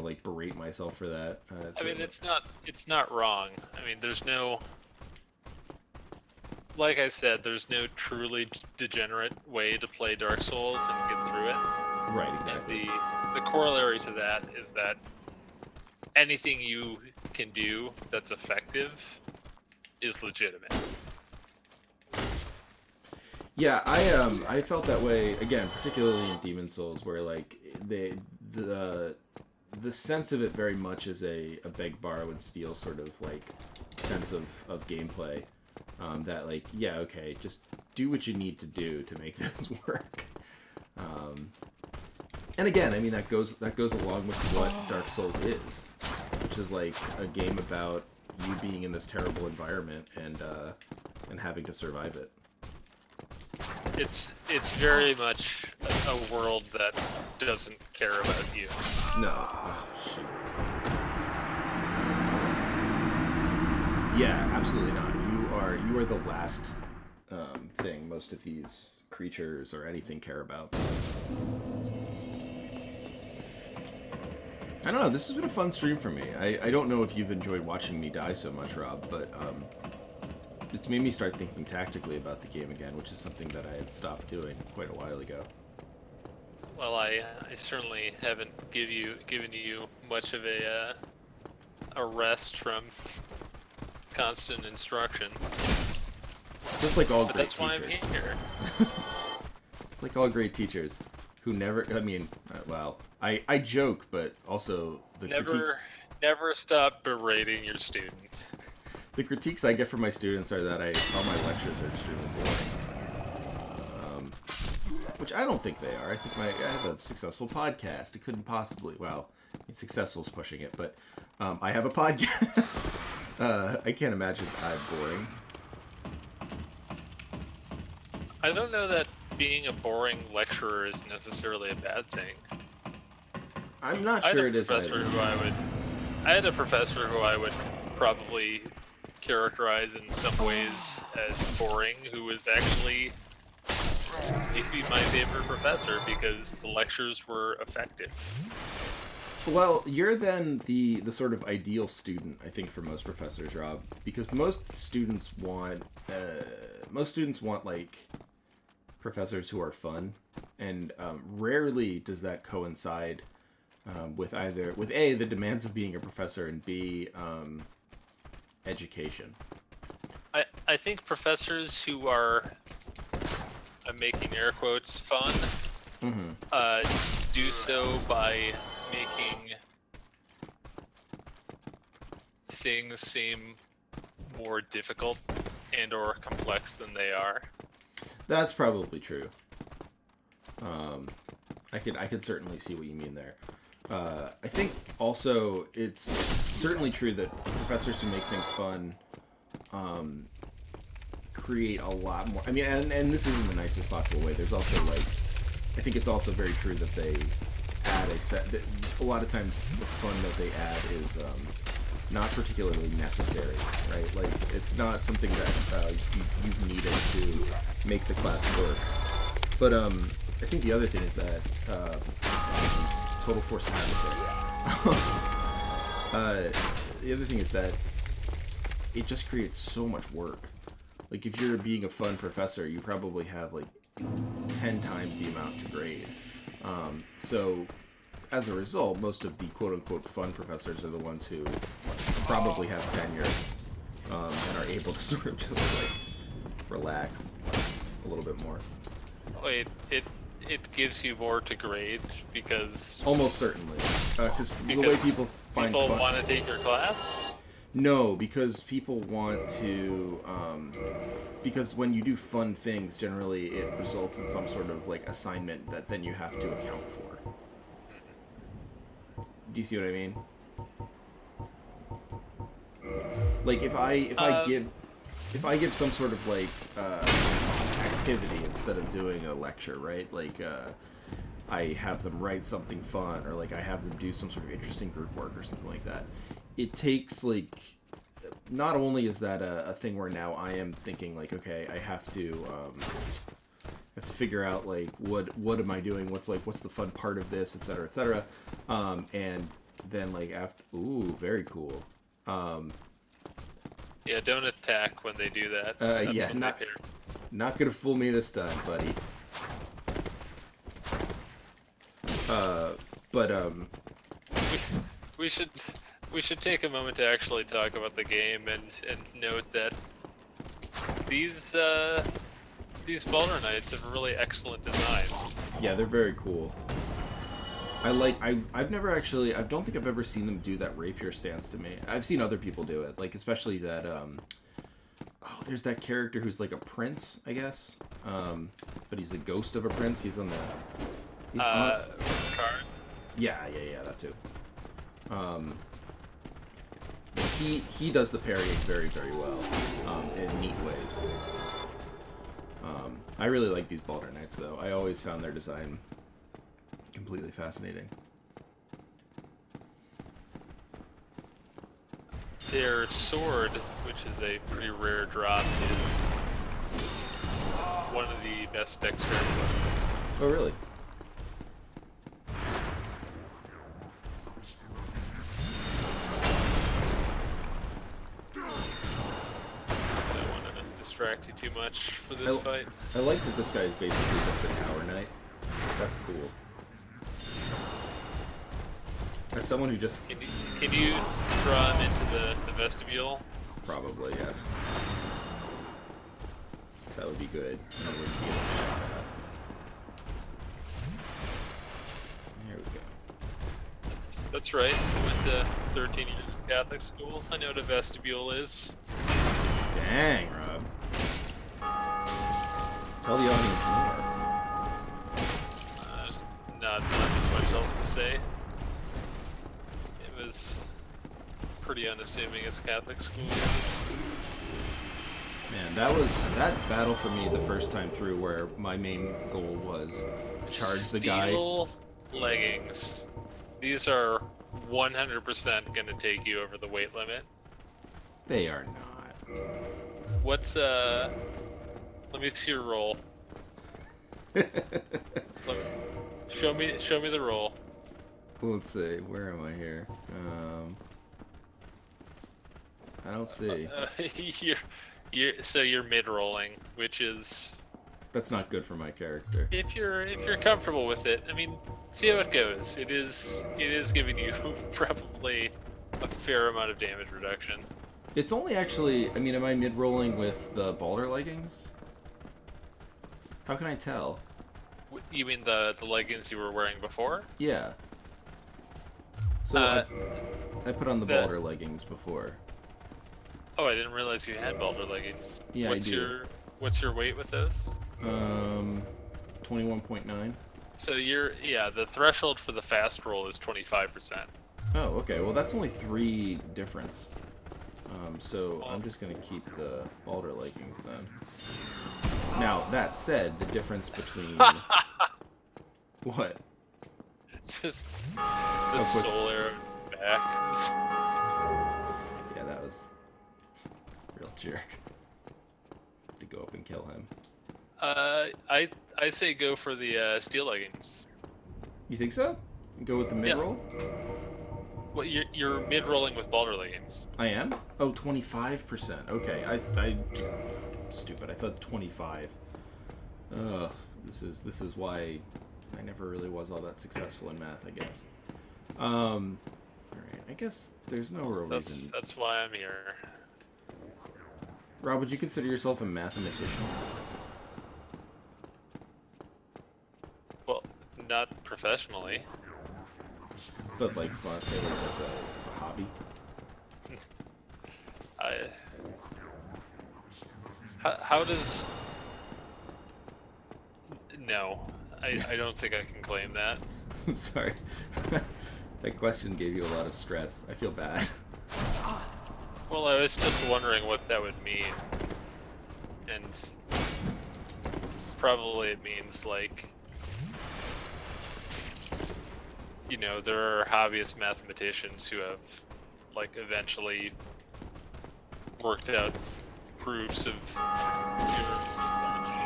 like berate myself for that. I mean, it's not wrong. I mean, there's no, like I said, there's no truly degenerate way to play Dark Souls and get through it. Right, exactly. And the corollary to that is that anything you can do that's effective is legitimate. Yeah, I felt that way again, particularly in Demon Souls, where like the sense of it very much is a beg, borrow, and steal sort of like sense of gameplay. That like, yeah, okay, just do what you need to do to make this work. And again, I mean that goes along with what Dark Souls is, which is like a game about you being in this terrible environment and having to survive it. It's very much a world that doesn't care about you. No. Oh, shoot. Yeah, absolutely not. You are the last thing most of these creatures or anything care about. I don't know, this has been a fun stream for me. I don't know if you've enjoyed watching me die so much, Rob, but it's made me start thinking tactically about the game again, which is something that I had stopped doing quite a while ago. Well, I certainly haven't given you much of a rest from constant instruction. Just like all but great that's why teachers. I'm here. It's like all great teachers who never, I mean, well, I joke, but also the critiques... Never stop berating your student. The critiques I get from my students are that all my lectures are extremely boring. Which I don't think they are. I think I have a successful podcast. It couldn't possibly, well, successful is pushing it, but I have a podcast. I can't imagine I'm boring. I don't know that being a boring lecturer is necessarily a bad thing. I'm not sure it is either. I had a professor who I would probably characterize in some ways as boring, who was actually maybe my favorite professor because the lectures were effective. Well, you're then the sort of ideal student, I think, for most professors, Rob, because most students want like professors who are fun, and rarely does that coincide with A, the demands of being a professor, and B, education. I think professors who are, I'm making air quotes, fun, do so by making things seem more difficult and or complex than they are. That's probably true. I could certainly see what you mean there. I think also it's certainly true that professors who make things fun create a lot more. I mean, and this is in the nicest possible way. There's also like, I think it's also very true that they add a lot of times the fun that they add is not particularly necessary, right? Like it's not something that you've needed to make the class work. But I think the other thing is that total force of habit. The other thing is that it just creates so much work. Like if you're being a fun professor, you probably have like 10 times the amount to grade. So as a result, most of the quote-unquote fun professors are the ones who probably have tenure and are able to sort of just like relax a little bit more. Wait, it gives you more to grade because Almost certainly, because the way people find people fun. want to take your class. No, because people want to, because when you do fun things, generally it results in some sort of, like, assignment that then you have to account for. Do you see what I mean? Like, if I give some sort of, like, activity instead of doing a lecture, right? Like, I have them write something fun, or, like, I have them do some sort of interesting group work or something like that. It takes, like, not only is that a thing where now I am thinking, like, okay, I have to figure out, like, what am I doing, what's the fun part of this, etc., etc., and then, like, after, ooh, very cool. Yeah, don't attack when they do that. Yeah, not gonna fool me this time, buddy. We should take a moment to actually talk about the game and note that these Baldr Knights have a really excellent design. Yeah, they're very cool. I don't think I've ever seen them do that rapier stance to me. I've seen other people do it, like especially that there's that character who's like a prince, I guess. But he's the ghost of a prince. He's on the Card? Yeah, that's who. He does the parrying very, very well, in neat ways. I really like these Baldr Knights, though. I always found their design completely fascinating. Their sword, which is a pretty rare drop, is one of the best dexterity weapons. Oh, really? Distract you too much for this fight. I like that this guy is basically just a tower knight. That's cool. As someone who just... Can you draw him into the vestibule? Probably, yes. That would be good. I wouldn't be able to shot that. There we go. That's right. I went to 13 years of Catholic school. I know what a vestibule is. Dang, Rob. Tell the audience more. There's not much else to say. It was pretty unassuming as Catholic school goes. Man, that battle for me the first time through, where my main goal was charge the guy. Steel leggings. These are 100% gonna take you over the weight limit. They are not. What's let me see your roll. Show me the roll. Let's see. Where am I here? I don't see. You're mid-rolling, which is. That's not good for my character. If you're comfortable with it, I mean, see how it goes. It is giving you probably a fair amount of damage reduction. It's only actually, I mean, am I mid-rolling with the Baldr leggings? How can I tell? You mean the leggings you were wearing before? Yeah. So I put on the Baldr leggings before. Oh, I didn't realize you had Baldr leggings. Yeah, I do. What's your weight with those? 21.9. So the threshold for the fast roll is 25%. Oh, okay. Well, that's only 3 difference. So I'm just gonna keep the Baldr leggings then. Now, that said, the difference between... What? Just the soul arrow back. Yeah, that was a real jerk. To go up and kill him. I say go for the steel leggings. You think so? Go with the mid-roll? Well, you're mid-rolling with Baldr leggings. I am? Oh, 25%. Okay, I just... Stupid. I thought 25. This is why I never really was all that successful in math, I guess. All right. I guess there's no real reason. That's why I'm here. Rob, would you consider yourself a mathematician? Well, not professionally. But like fun, as a hobby. How does? No, I don't think I can claim that. I'm sorry. That question gave you a lot of stress. I feel bad. Well, I was just wondering what that would mean, and probably it means like, you know, there are hobbyist mathematicians who have like eventually worked out proofs of theorems and such.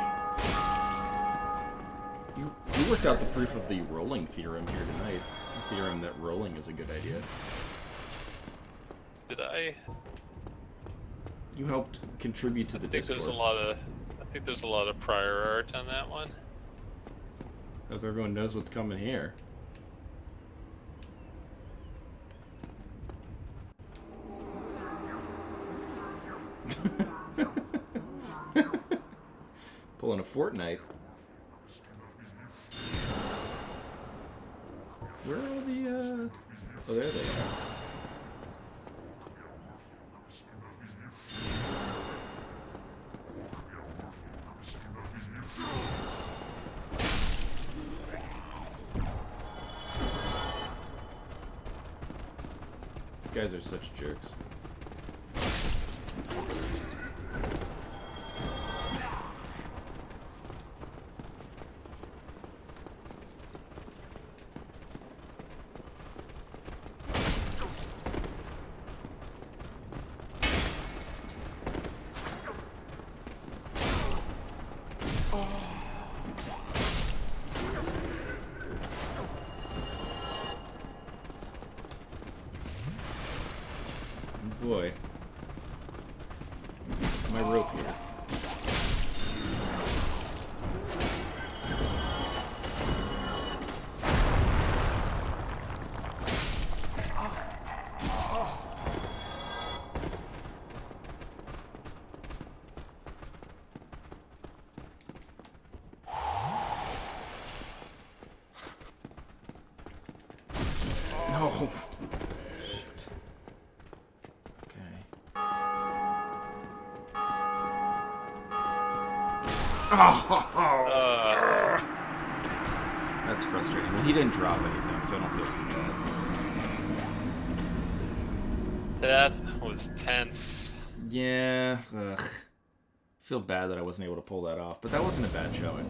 You worked out the proof of the rolling theorem here tonight. The theorem that rolling is a good idea. Did I? You helped contribute to the discourse. I think there's a lot of prior art on that one. Hope everyone knows what's coming here. Pulling a Fortnite. Where are all the, Oh, there they are. You guys are such jerks. Boy. My rope here. No. Shit. Okay. Oh, that's frustrating. Well, he didn't drop anything, so I don't feel too bad. That was tense. Yeah. Ugh. Feel bad that I wasn't able to pull that off, but that wasn't a bad showing.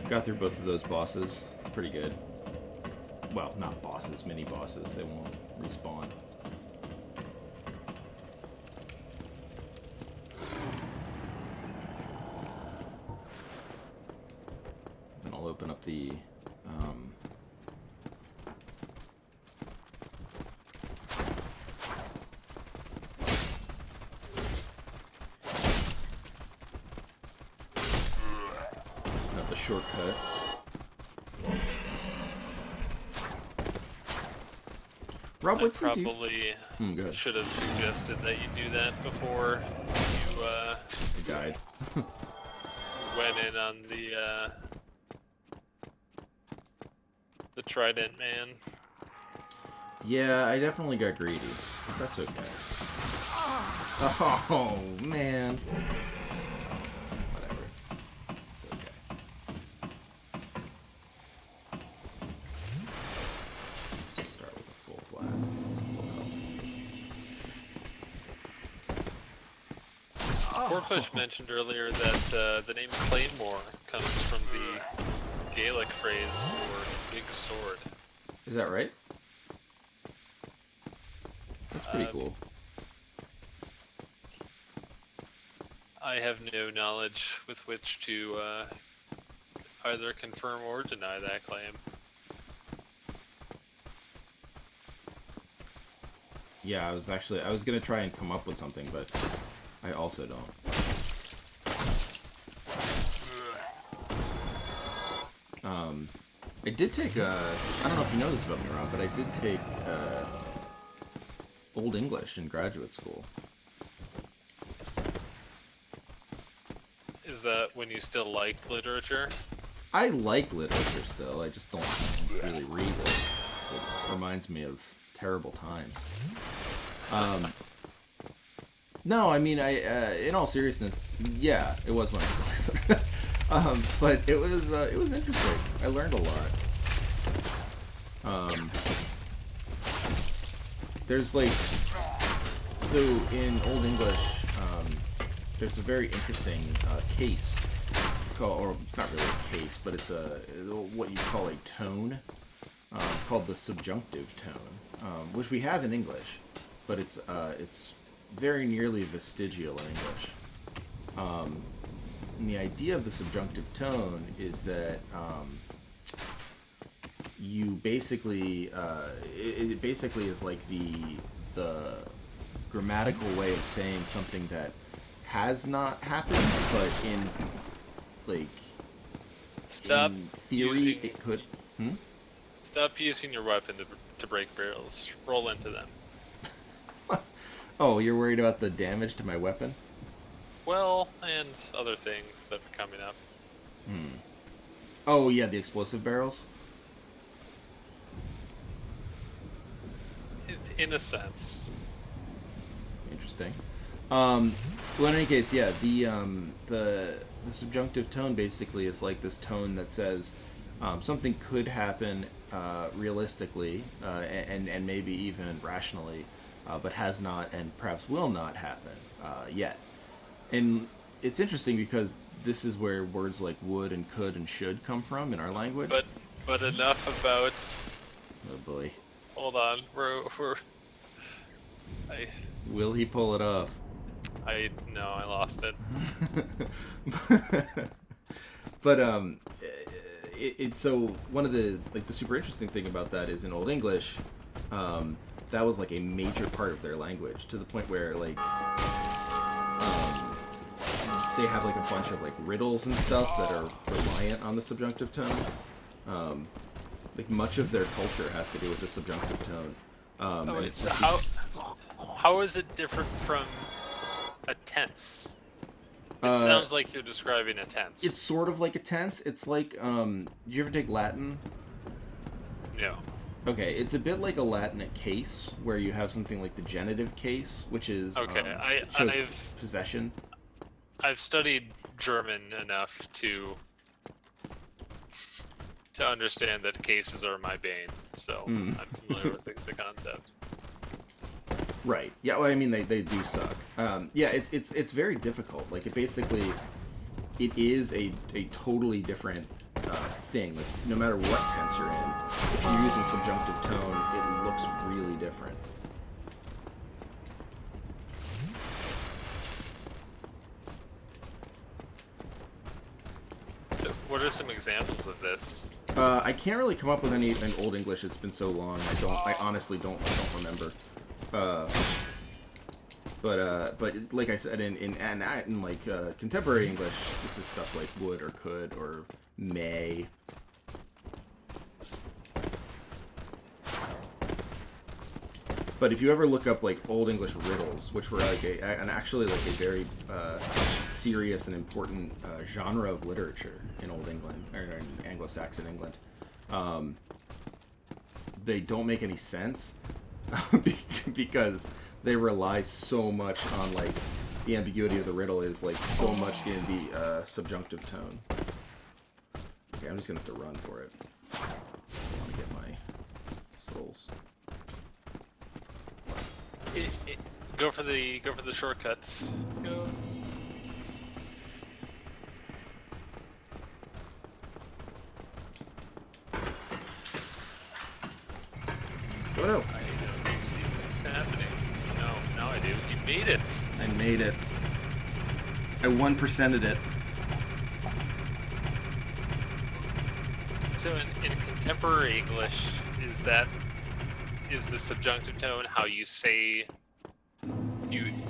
Got through both of those bosses. It's pretty good. Well, not bosses, mini bosses. They won't respawn. Then I'll open up the shortcut. Rob, what I probably should have suggested that you do that before you died. went in on the Trident Man. Yeah, I definitely got greedy. But that's okay. Oh man. Whatever. It's okay. Start with a full flask. Full health. Corfish mentioned earlier that the name Claymore comes from the Gaelic phrase for big sword. Is that right? That's pretty cool. I have no knowledge with which to either confirm or deny that claim. Yeah, I was gonna try and come up with something, but I also don't. I did take I don't know if you know this about me, Rob, but I did take Old English in graduate school. Is that when you still liked literature? I like literature still. I just don't really read it. It reminds me of terrible times. No, I mean, in all seriousness, yeah, it was when I started. But it was interesting. I learned a lot. There's like, so in Old English, there's a very interesting case called, or it's not really a case, but it's what you call a tone, called the subjunctive tone, which we have in English, but it's very nearly vestigial in English. And the idea of the subjunctive tone is that you basically it basically is like the grammatical way of saying something that has not happened, but in like Stop in theory using, it could. Stop using your weapon to break barrels. Roll into them. Oh, you're worried about the damage to my weapon? Well, and other things that are coming up. Oh yeah, the explosive barrels. In a sense. Interesting. Well, in any case, yeah, the subjunctive tone basically is like this tone that says something could happen realistically and maybe even rationally, but has not and perhaps will not happen yet. And it's interesting because this is where words like would and could and should come from in our language. But enough about. Oh boy. Hold on, Will he pull it off? I lost it. But it's so one of the like the super interesting thing about that is in Old English, that was like a major part of their language to the point where like they have like a bunch of like riddles and stuff that are reliant on the subjunctive tone. Like much of their culture has to do with the subjunctive tone. And it's how is it different from a tense? It sounds like you're describing a tense. It's sort of like a tense. It's like, did you ever take Latin? No. Okay, it's a bit like a Latinate case, where you have something like the genitive case, which is shows possession. I've studied German enough to understand that cases are my bane, so I'm familiar with the concept. Right. Yeah. Well, I mean, they do suck. Yeah. It's very difficult. Like it is a totally different thing. Like no matter what tense you're in, if you're using subjunctive tone, it looks really different. So, what are some examples of this? I can't really come up with any in Old English. It's been so long. I honestly don't remember. But like I said, in like contemporary English, this is stuff like would or could or may. But if you ever look up like Old English riddles, which were like actually like a very serious and important genre of literature in Old England or in Anglo-Saxon England, they don't make any sense because they rely so much on like the ambiguity of the riddle is like so much in the subjunctive tone. Okay, I'm just gonna have to run for it. I want to get my souls. Go for the shortcuts. Go. Oh no! I don't see what's happening. No, now I do. You made it. I made it. I 1%ed it. So in contemporary English, is the subjunctive tone how you say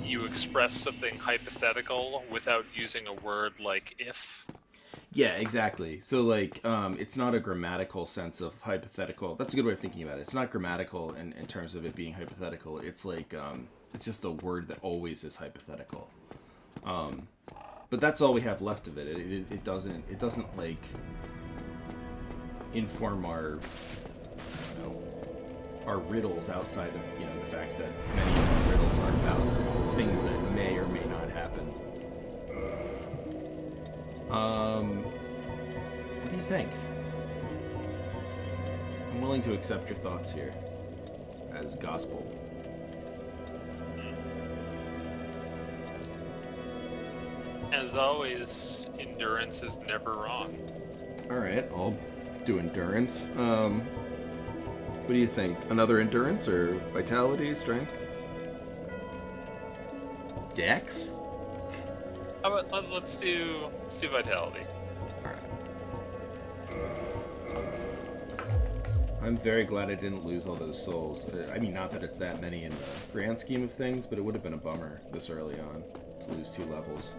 you express something hypothetical without using a word like if? Yeah, exactly. So, like, it's not a grammatical sense of hypothetical. That's a good way of thinking about it. It's not grammatical in terms of it being hypothetical. It's like, it's just a word that always is hypothetical. But that's all we have left of it. It doesn't like inform our, you know, our riddles outside of, you know, the fact that many of our riddles are about things that may or may not happen. What do you think? I'm willing to accept your thoughts here as gospel. As always, endurance is never wrong. Alright, I'll do endurance. What do you think? Another endurance or vitality, strength? Dex? How about, let's do vitality. Alright. I'm very glad I didn't lose all those souls. I mean, not that it's that many in the grand scheme of things, but it would have been a bummer this early on to lose 2 levels.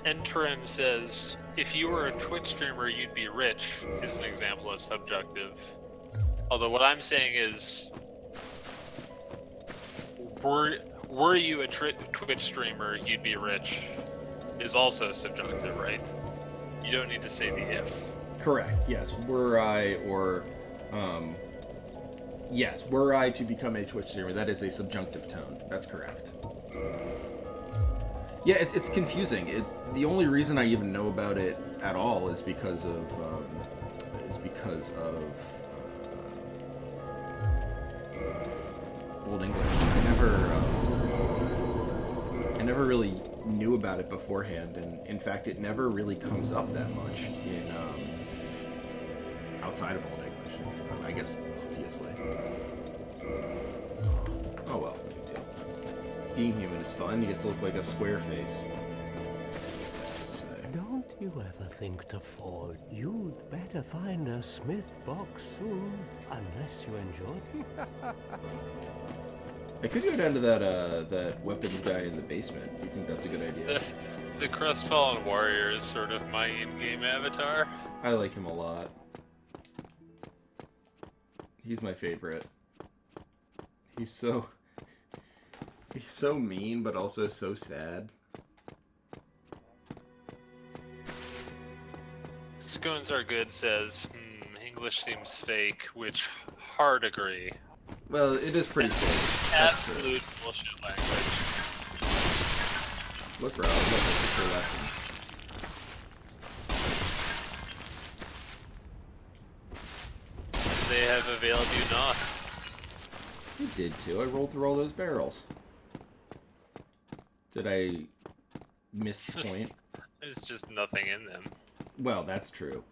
Entrim says, if you were a Twitch streamer, you'd be rich, is an example of subjunctive. Although what I'm saying is, were you a Twitch streamer, you'd be rich, is also subjunctive, right? You don't need to say the if. Correct, yes. Were I, or, yes, were I to become a Twitch streamer, that is a subjunctive tone. That's correct. Yeah, it's confusing. The only reason I even know about it at all is because of Old English. I never really knew about it beforehand, and in fact, it never really comes up that much in outside of Old English. I guess obviously. Oh well. Being human is fun. You get to look like a square face. This guy has to say. Don't you ever think to fall? You'd better find a Smith box soon, unless you enjoy. I could go down to that weapons guy in the basement. Do you think that's a good idea? The Crestfallen Warrior is sort of my in-game avatar. I like him a lot. He's my favorite. He's so mean, but also so sad. Scones Are Good says, English seems fake, which hard agree. Well, it is pretty fake. Absolute bullshit language. Look, Rob, look, this is your lessons. They have availed you not. You did too. I rolled through all those barrels. Did I miss the point? There's just nothing in them. Well, that's true.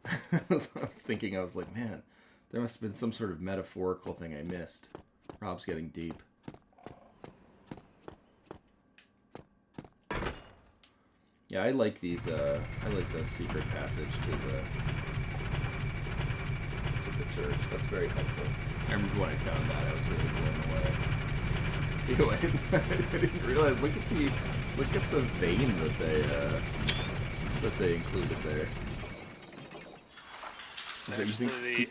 I was thinking, I was like, man, there must have been some sort of metaphorical thing I missed. Rob's getting deep. Yeah, I like these, I like the secret passage to the church. That's very helpful. I remember when I found that, I was really blown away. Anyway, I didn't realize, look at the vein that they included there. Actually,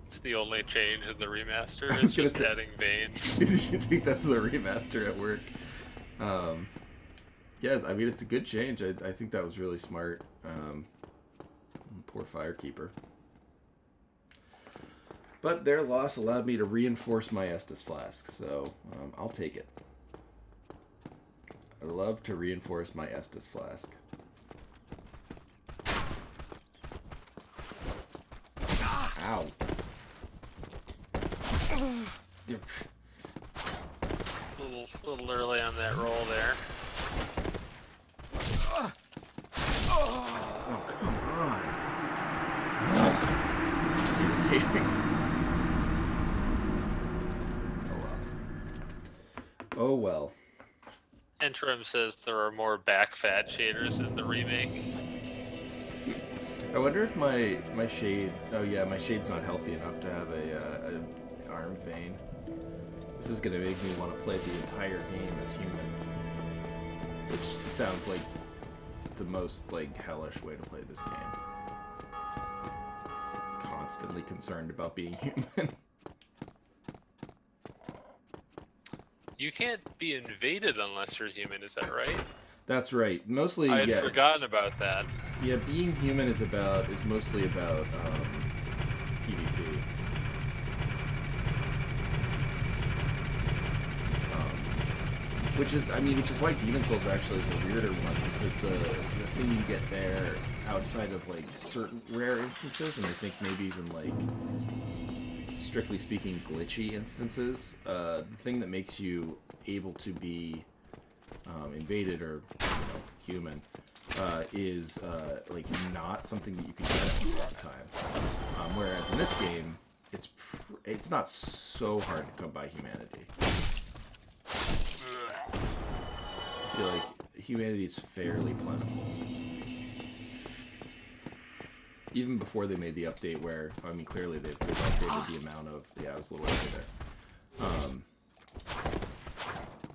it's the only change in the remaster. It's just adding veins. You think that's the remaster at work? Yeah, I mean, it's a good change. I think that was really smart. Poor Firekeeper. But their loss allowed me to reinforce my Estus Flask, so I'll take it. I love to reinforce my Estus Flask. Ow. A little early on that roll there. Oh, come on. It's irritating. Oh well. Entrim says there are more back fat shaders in the remake. I wonder if my shade... Oh yeah, my shade's not healthy enough to have a arm vein. This is gonna make me want to play the entire game as human. Which sounds like the most, like, hellish way to play this game. Constantly concerned about being human. You can't be invaded unless you're human, is that right? That's right. Mostly, I had yeah. forgotten about that. Yeah, being human is mostly about PvP. Which is why Demon Souls actually is a weirder one, because the thing you get there outside of like certain rare instances, and I think maybe even like strictly speaking glitchy instances, the thing that makes you able to be invaded or human is like not something that you can get at a long time. Whereas in this game, it's not so hard to come by humanity. I feel like humanity is fairly plentiful. Even before they made the update where, I mean, clearly they've updated the amount of... Yeah, I was a little over there.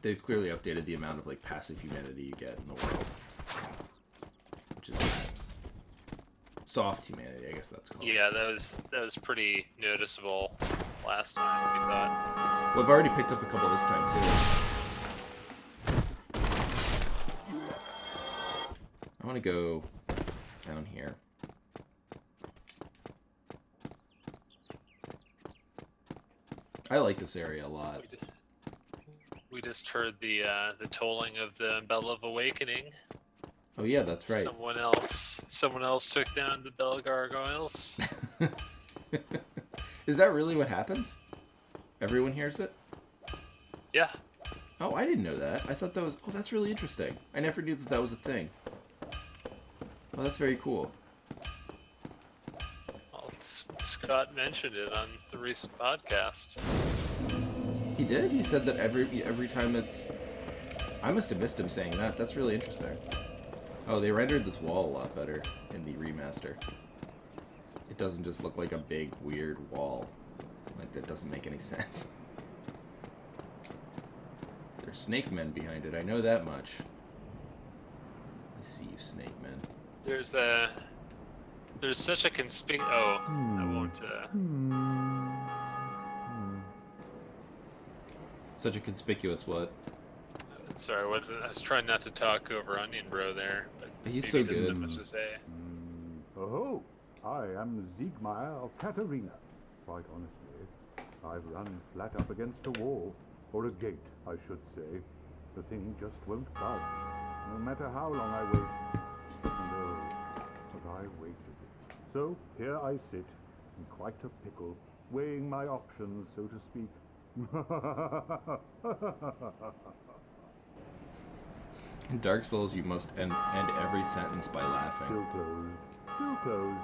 They've clearly updated the amount of, like, passive humanity you get in the world. Which is bad. Soft humanity, I guess that's called. Yeah, that was pretty noticeable last time, we thought. Well, I've already picked up a couple this time, too. I want to go down here. I like this area a lot. We just heard the tolling of the Bell of Awakening. Oh yeah, that's right. Someone else took down the Bell Gargoyles. Is that really what happens? Everyone hears it? Yeah. Oh, I didn't know that. I thought that was... Oh, that's really interesting. I never knew that was a thing. Well, that's very cool. Well, Scott mentioned it on the recent podcast. He did? He said that every time it's... I must have missed him saying that. That's really interesting. Oh, they rendered this wall a lot better in the remaster. It doesn't just look like a big, weird wall. Like, that doesn't make any sense. There's snake men behind it, I know that much. I see you, snake men. There's such a I won't, Such a conspicuous what? Sorry, I was trying not to talk over Onion Bro there, but He's maybe so he doesn't good. have much to say. Oh, I am Siegmeyer of Katarina. Quite honestly, I've run flat up against a wall, or a gate, I should say. The thing just won't budge, no matter how long I wait. And oh, but I waited. So here I sit, in quite a pickle, weighing my options, so to speak. In Dark Souls, you must end every sentence by laughing. Still closed. Still closed.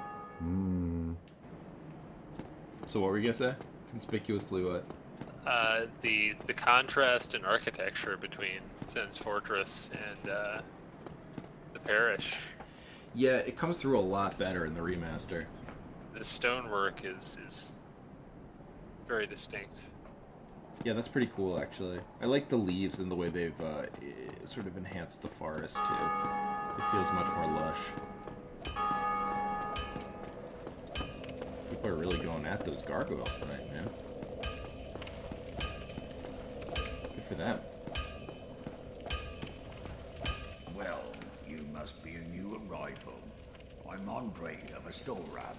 So what were you gonna say? Conspicuously what? The contrast in architecture between Sen's Fortress and the Parish. Yeah, it comes through a lot better in the remaster. The stonework is very distinct. Yeah, that's pretty cool, actually. I like the leaves and the way they've sort of enhanced the forest, too. It feels much more lush. People are really going at those gargoyles tonight, man. Good for them. Well, you must be a new arrival. I'm Andre of a store ramp.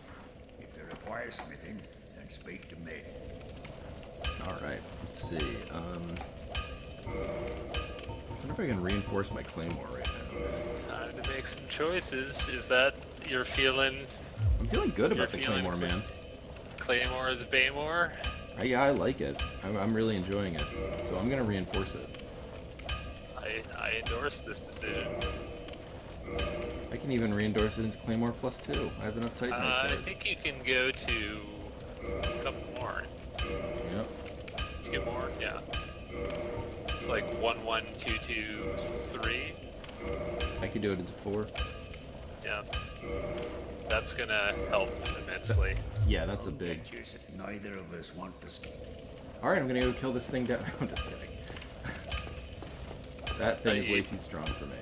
If you require smithing, then speak to me. Alright, let's see. I wonder if I can reinforce my claymore right now. Time to make some choices. Is that you're feeling? I'm feeling good about the feeling claymore, man. Claymore is Baymore? Yeah, I like it. I'm really enjoying it. So I'm gonna reinforce it. I endorse this decision. I can even re-endorse it into Claymore plus 2. I have enough Titanite I shards. think you can go to a couple more. Yep. To get more? Yeah. It's like 1, 1, 2, 2, 3. I could do it into 4. Yeah. That's gonna help immensely. Yeah, that's a big... Neither of us want to... Alright, I'm gonna go kill this thing down. I'm just kidding. That thing is way too strong for me.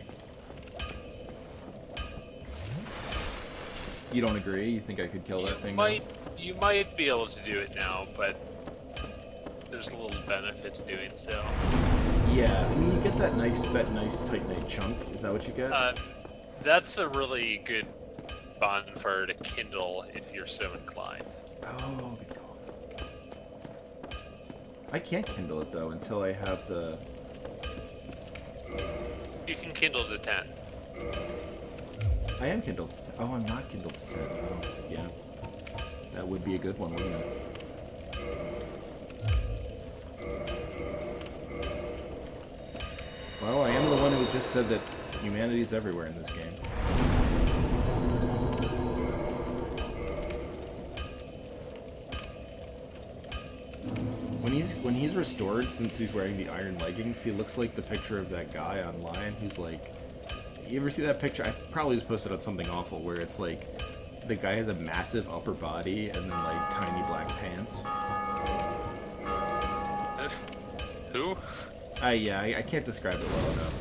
You don't agree? You think I could kill that thing now? You might be able to do it now, but there's a little benefit to doing so. Yeah, I mean, you get that nice Titanite chunk. Is that what you get? That's a really good bonfire to kindle if you're so inclined. Oh, good call. I can't kindle it though until I have the. You can kindle to 10. I am kindled. Oh, I'm not kindled to 10. Oh, yeah. That would be a good one, wouldn't it? Well, I am the one who just said that humanity's everywhere in this game. When he's restored, since he's wearing the iron leggings, he looks like the picture of that guy online who's like... You ever see that picture? I probably just posted on something awful where it's like the guy has a massive upper body and then like tiny black pants. Who? Yeah, I can't describe it well enough.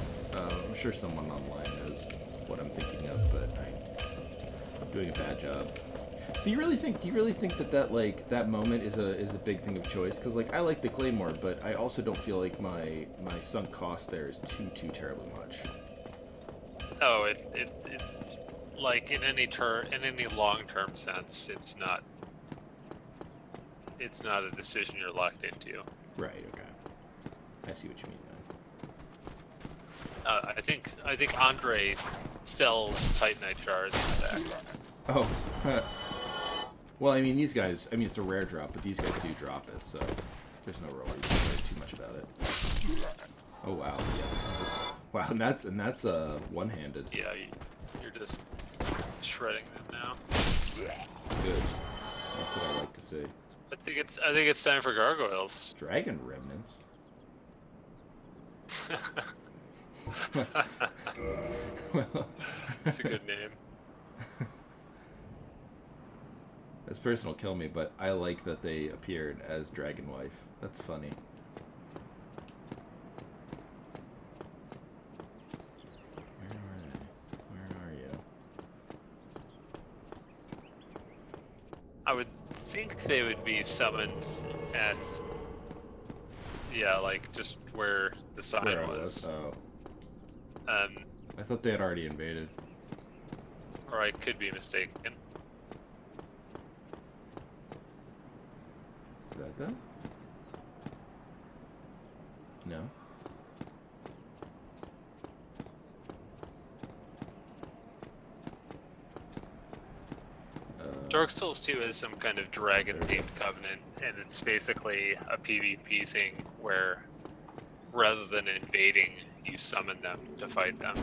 I'm sure someone online knows what I'm thinking of, but I'm doing a bad job. So do you really think that moment is a big thing of choice? Because like I like the Claymore, but I also don't feel like my sunk cost there is too terribly much. Oh, it's like in any long-term sense, it's not a decision you're locked into. Right. Okay. I see what you mean then. I think Andre sells Titanite shards back. Oh. Well, I mean, these guys. I mean, it's a rare drop, but these guys do drop it, so there's no real reason to worry too much about it. Oh wow. Yeah. Wow, and that's one-handed. Yeah, you're just shredding them now. Good. That's what I like to see. I think it's time for gargoyles. Dragon remnants. Well, That's a good name. This person will kill me, but I like that they appeared as Dragon Wife. That's funny. Where are you? I would think they would be summoned at, yeah, like just where the sign Where I was. Oh. I thought they had already invaded. Or I could be mistaken. Is that them? No. Dark Souls 2 is some kind of dragon-themed covenant, and it's basically a PvP thing where, rather than invading, you summon them to fight them.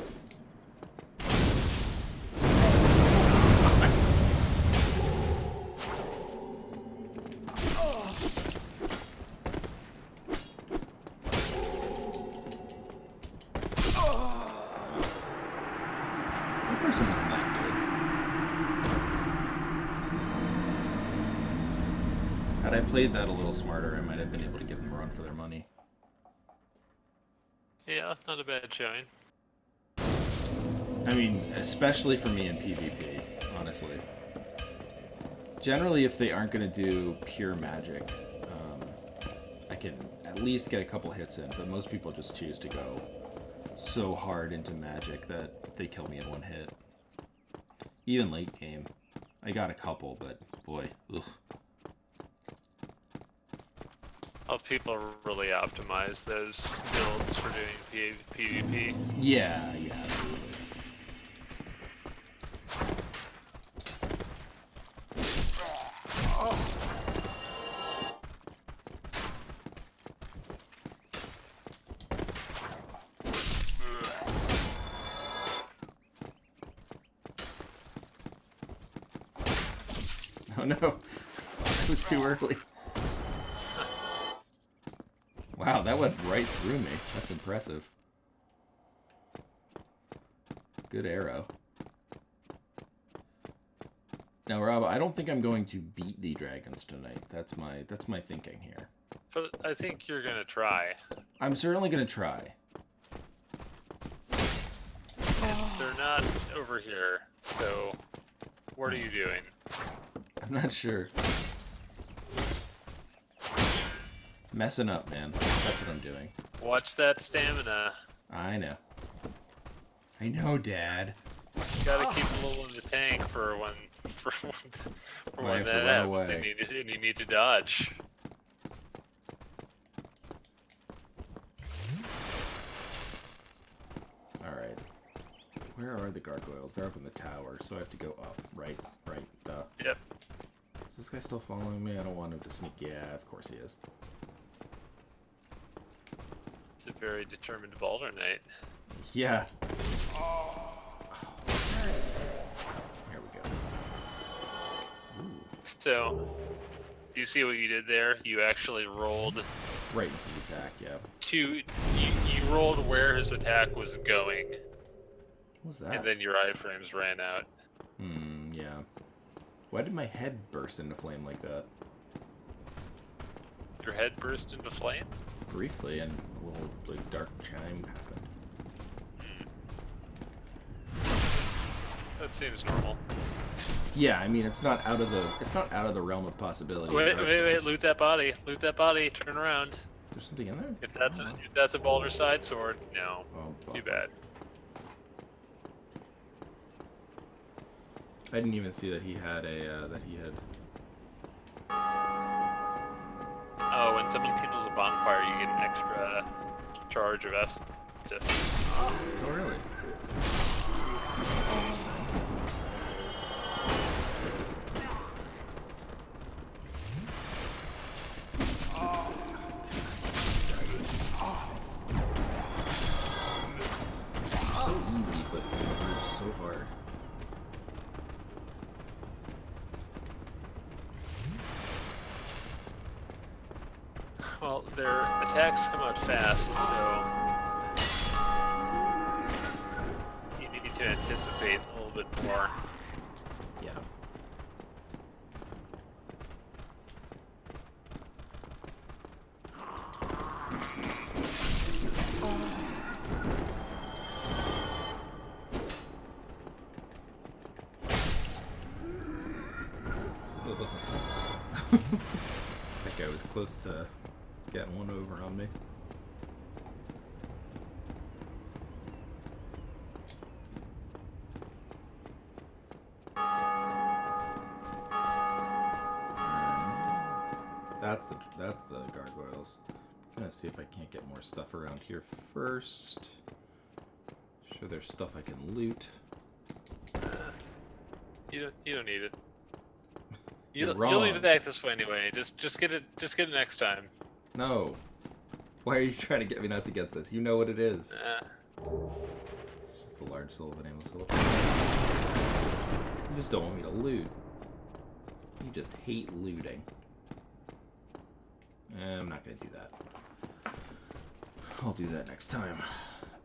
That person wasn't that good. Had I played that a little smarter, I might have been able to give them a run for their money. Yeah, not a bad showing. I mean, especially for me in PvP, honestly. Generally, if they aren't going to do pure magic, I can at least get a couple hits in, but most people just choose to go so hard into magic that they kill me in one hit. Even late game. I got a couple, but boy, ugh. Well, people really optimize those builds for doing PvP. Yeah, absolutely. Oh no, it was too early. Wow, that went right through me. That's impressive. Good arrow. Now, Rob, I don't think I'm going to beat the dragons tonight. That's my thinking here. But I think you're gonna try. I'm certainly gonna try. And they're not over here, so what are you doing? I'm not sure. Messing up, man. That's what I'm doing. Watch that stamina. I know. I know, Dad. You gotta keep a little in the tank for when I when have to that run happens away. and you need to dodge. Alright. Where are the gargoyles? They're up in the tower, so I have to go up. Right, duh. Yep. Is this guy still following me? I don't want him to sneak. Yeah, of course he is. It's a very determined Baldur Knight. Yeah. Here we go. Ooh, So, do you see what you did there? You actually rolled right into the attack, yeah. you rolled where his attack was going, What was that? and then your iframes ran out. Yeah. Why did my head burst into flame like that? Your head burst into flame? Briefly, and a little like, dark chime happened. That seems normal. Yeah, I mean it's not out of the realm of possibility. Wait, in Dark wait, Souls. loot that body. Loot that body, turn around. There's something in there? If that's a Baldur side sword, no. Oh, Too bad. I didn't even see that he had a Oh, when someone kindles a bonfire, you get an extra charge of Estus. Oh, really? So easy, but it hurts so hard. Well, their attacks come out fast, so you need to anticipate a little bit more. Yeah. That guy was close to getting one over on me. That's the gargoyles. I'm gonna see if I can't get more stuff around here first. Sure, there's stuff I can loot. You don't need it. You're You'll need wrong. it back this way anyway. Just get it next time. No. Why are you trying to get me not to get this? You know what it is. It's just the large soul of an animal soul. You just don't want me to loot. You just hate looting. I'm not gonna do that. I'll do that next time.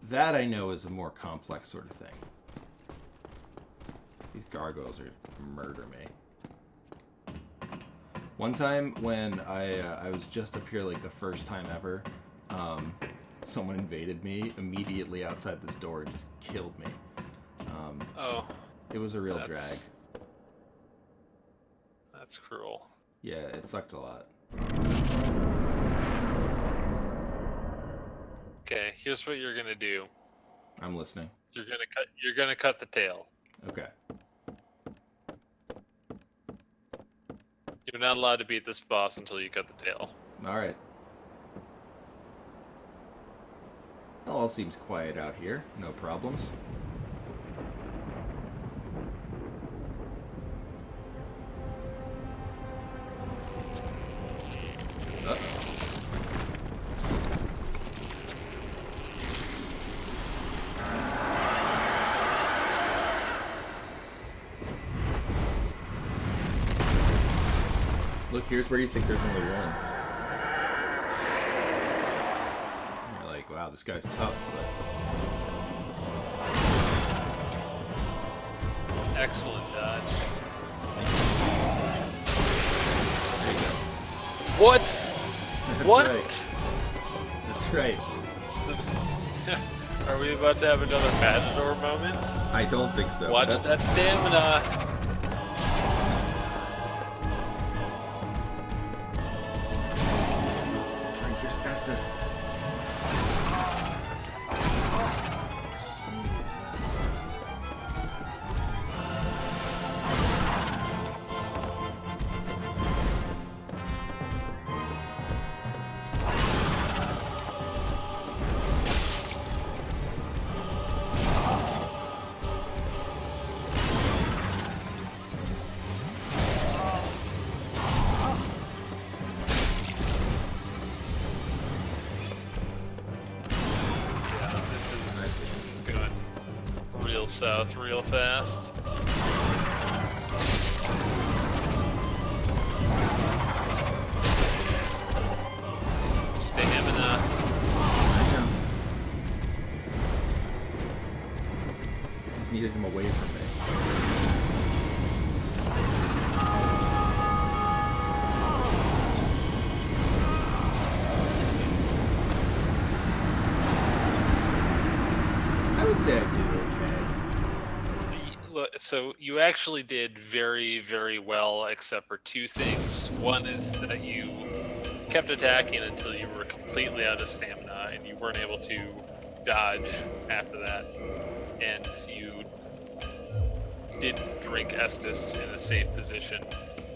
That I know is a more complex sort of thing. These gargoyles are murder me. One time when I was just up here like the first time ever, someone invaded me immediately outside this door and just killed me. Oh, It was a real drag. that's cruel. Yeah, it sucked a lot. Okay, here's what you're gonna do. I'm listening. You're gonna cut the tail. Okay. You're not allowed to beat this boss until you cut the tail. Alright. All seems quiet out here. No problems. Uh-oh. Look, here's where you think there's only one. You're like, wow, this guy's tough, but... Excellent dodge. There you go. What? That's What? right. That's right. Are we about to have another Matador moment? I don't think so. Watch that stamina. Drink your Estus. Jesus. This is going real south real fast. Stamina. Just needed him away from me. I would say I did okay. Look, so you actually did very, very well, except for two things. One is that you kept attacking until you were completely out of stamina, and you weren't able to dodge after that. And you didn't drink Estus in a safe position,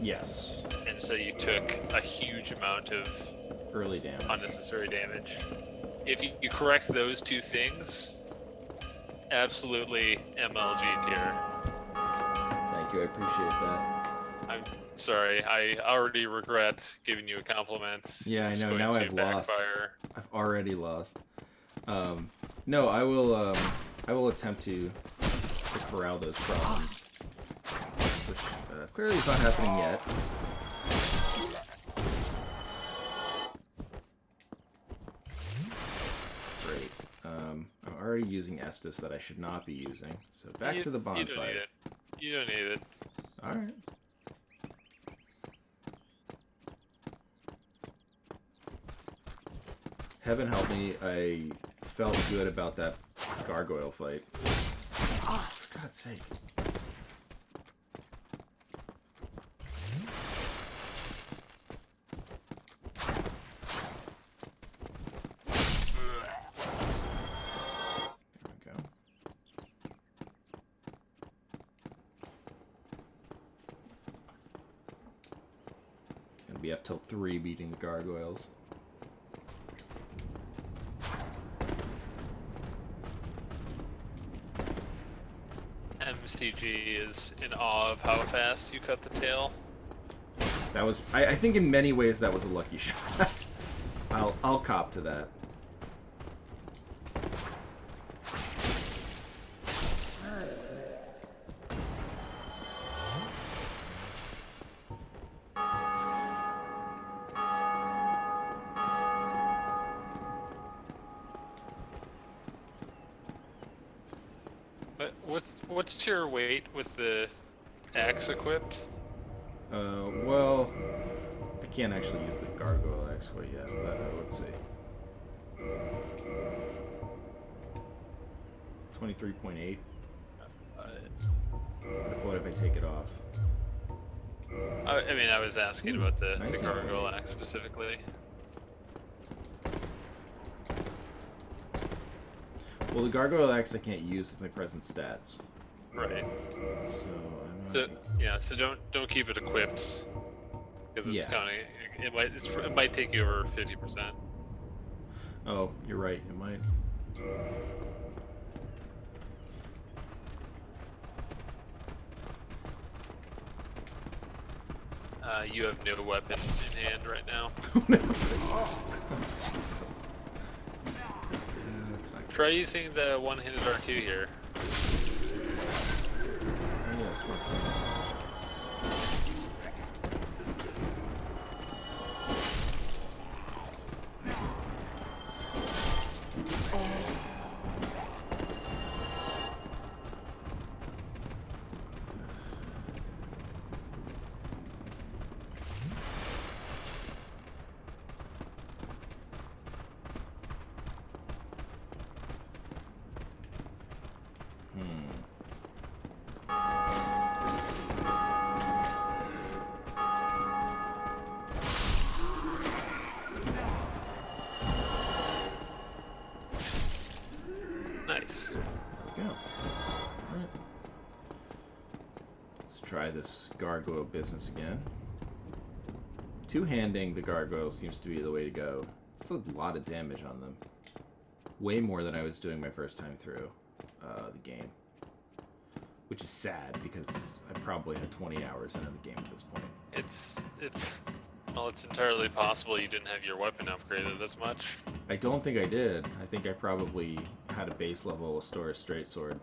Yes. and so you took a huge amount of Early damage. unnecessary damage. If you correct those two things, absolutely MLG tier. Thank you, I appreciate that. I'm sorry, I already regret giving you a compliment. Yeah, It's I know, going now to I've lost. backfire. I've already lost. No, I will attempt to corral those problems. Which clearly is not happening yet. Great. I'm already using Estus that I should not be using. So back to the You don't need bonfire. it. You don't need it. Alright. Heaven help me, I felt good about that gargoyle fight. Oh, for God's sake. There we go. Gonna be up till 3 beating the gargoyles. MCG is in awe of how fast you cut the tail. That was, I think in many ways that was a lucky shot. I'll cop to that. But what's your weight with the axe equipped? Well, I can't actually use the gargoyle axe quite yet, but let's see. 23.8. What if I take it off? I mean, I was asking about the 19. gargoyle axe specifically. Well, the gargoyle axe I can't use with my present stats. Right. So So yeah, so don't keep it equipped because it's Yeah. counting. It might take you over 50%. Oh, you're right. It might. You have no weapon in hand right now. Jesus. That's not good. Try using the one-handed R2 here. Oh, yeah, smart plan. Nice. There we go. Alright. Let's try this gargoyle business again. Two-handing the gargoyle seems to be the way to go. It's a lot of damage on them. Way more than I was doing my first time through the game. Which is sad, because I probably had 20 hours into the game at this point. Well, it's entirely possible you didn't have your weapon upgraded as much. I don't think I did. I think I probably had a base level Astora straight sword.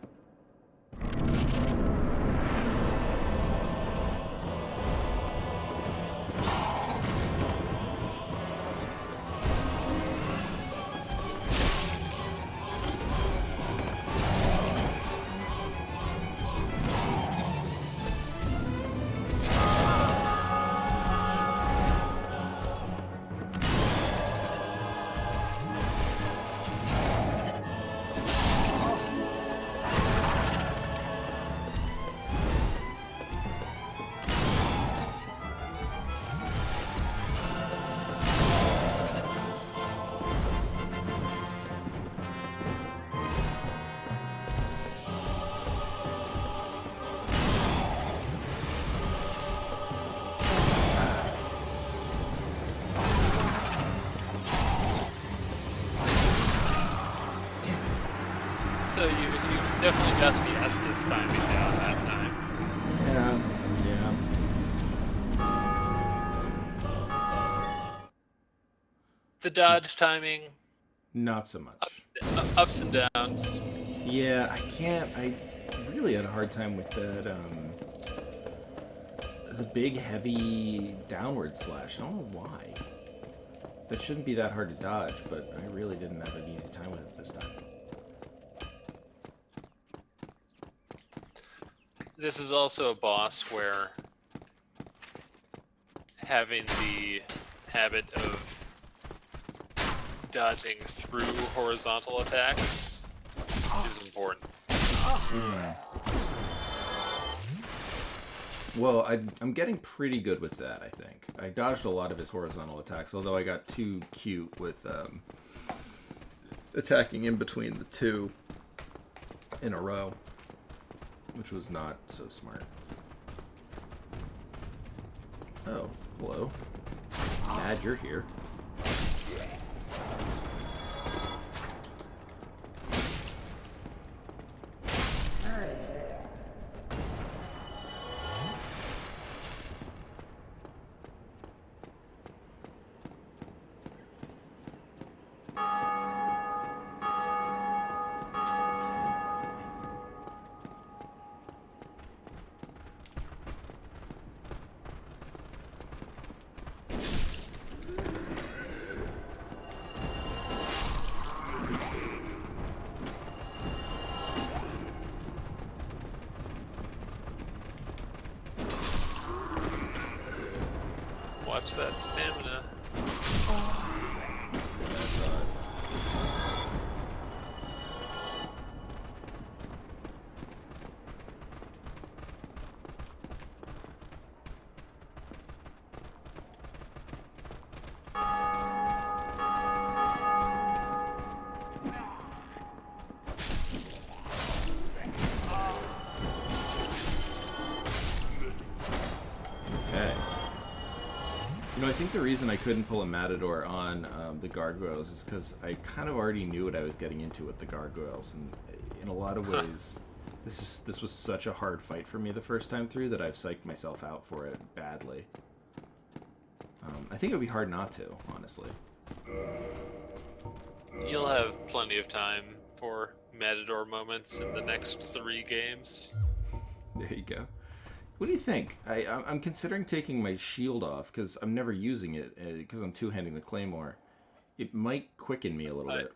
So you definitely got the Estes timing down that time. Yeah. The dodge timing, Not so much. ups and downs. Yeah, I really had a hard time with that, the big, heavy downward slash. I don't know why. That shouldn't be that hard to dodge, but I really didn't have an easy time with it this time. This is also a boss where having the habit of dodging through horizontal attacks is important. Well, I'm getting pretty good with that, I think. I dodged a lot of his horizontal attacks, although I got too cute with attacking in between the two in a row, which was not so smart. Oh, hello. Glad you're here. Watch that stamina. Okay. You know, I think the reason I couldn't pull a Matador on the Gargoyles is because I kind of already knew what I was getting into with the Gargoyles, and in a lot of ways, this was such a hard fight for me the first time through that I've psyched myself out for it badly. I think it would be hard not to, honestly. You'll have plenty of time for Matador moments in the next 3 games. There you go. What do you think? I'm considering taking my shield off because I'm never using it because I'm two-handing the Claymore. It might quicken me a little bit.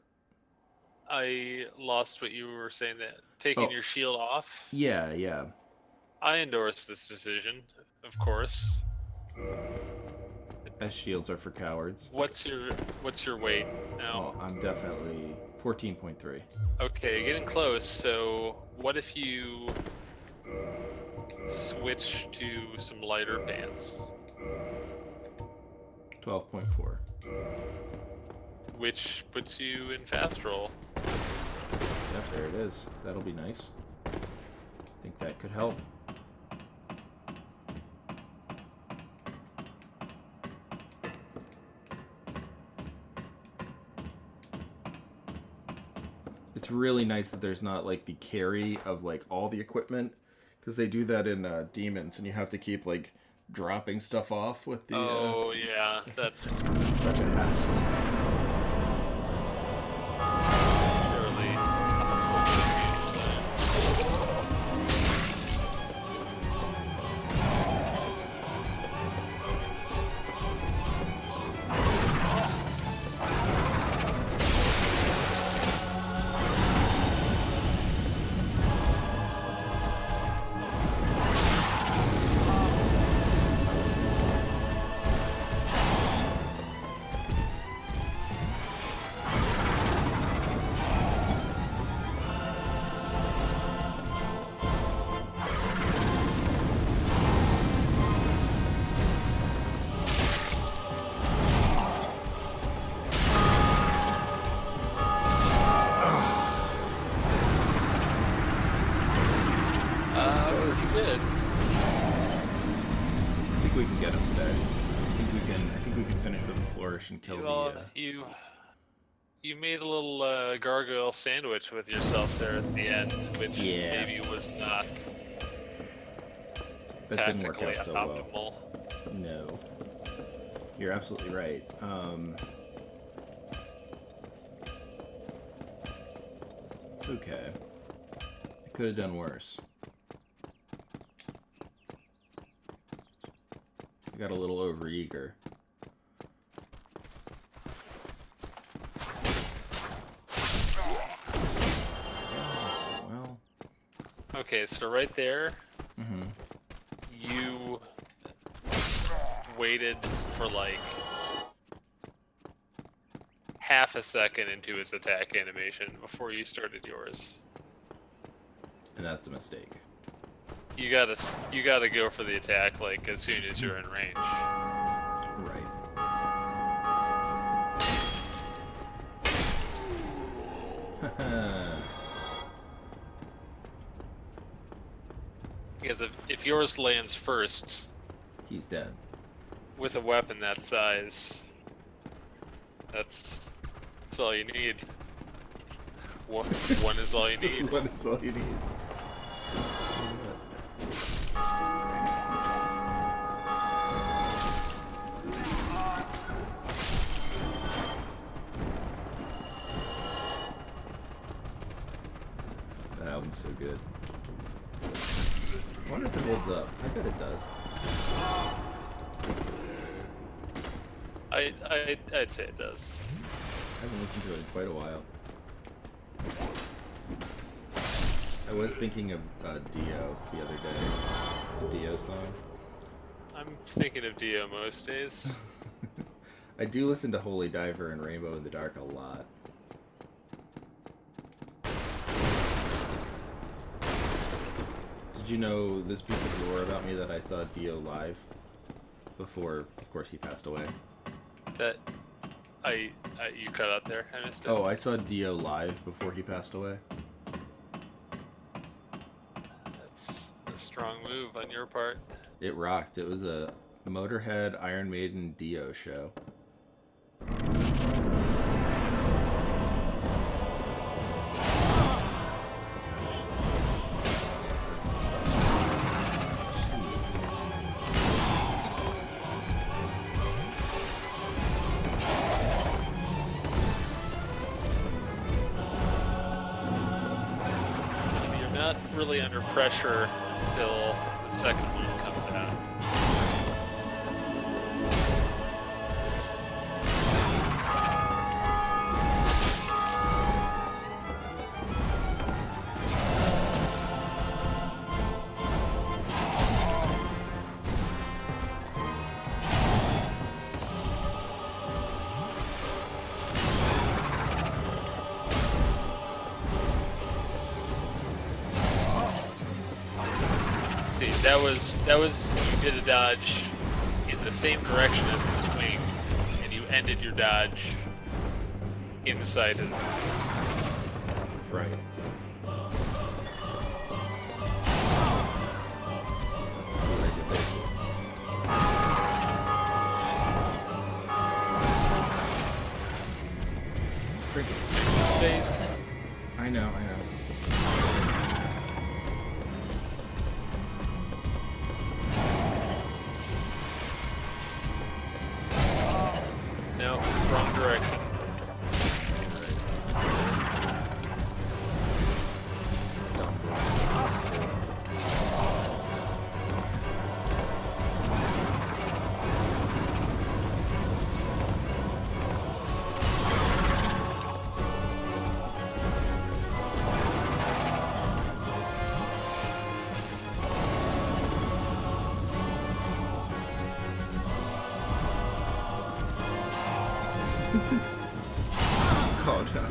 I lost what you were saying, that taking your shield off. Yeah. I endorse this decision, of course. as shields are for cowards. What's your weight Well, now? I'm definitely 14.3. Okay, getting close. So what if you switch to some lighter pants, 12.4. which puts you in fast roll? Yep, there it is. That'll be nice. I think that could help. It's really nice that there's not like the carry of like all the equipment, because they do that in Demons, and you have to keep like dropping stuff off with the. Oh yeah, that's Such a hassle. surely hostile to the game design. Good. I think we can get him today. I think we can finish with a flourish and kill You made a little gargoyle sandwich with yourself there at the end, which Yeah. maybe was not that didn't work tactically out so well. optimal. No. You're absolutely right. It's okay. I could have done worse. I got a little overeager. Well. Okay, so right there, Mm-hmm. you waited for like half a second into his attack animation before you started yours. And that's a mistake. You gotta go for the attack like as soon as you're in range. Right. Because if yours lands first He's dead. with a weapon that size, that's all you need. One is all you need. What is all you need? That album's so good. I wonder if it holds up. I bet it does. I'd say it does. I haven't listened to it in quite a while. I was thinking of Dio the other day. The Dio song. I'm thinking of Dio most days. I do listen to Holy Diver and Rainbow in the Dark a lot. Did you know this piece of lore about me that I saw Dio live before, of course, he passed away? That you cut out there. I missed it. Oh, I saw Dio live before he passed away. That's a strong move on your part. It rocked. It was a Motorhead Iron Maiden Dio show. You're not really under pressure until the second one comes out. see, that was you did a dodge in the same direction as the swing, and you ended your dodge inside his box. Right. See what I did there. Drink it. Space. I know. No, wrong direction. Oh no.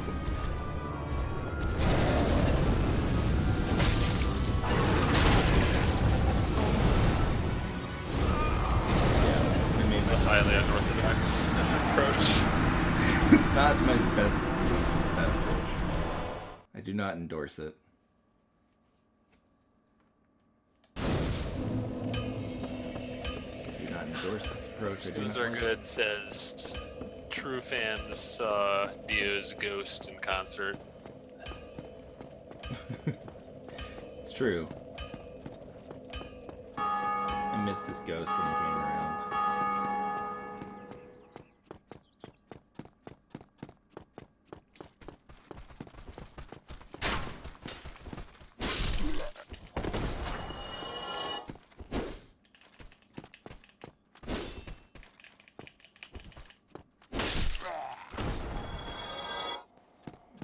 I mean, A highly unorthodox approach. it's not my best approach. I do not endorse it. I do not endorse this approach. I do Those not are like good, says true fans saw Dio's Ghost in concert. It's true. I missed his ghost when he came around.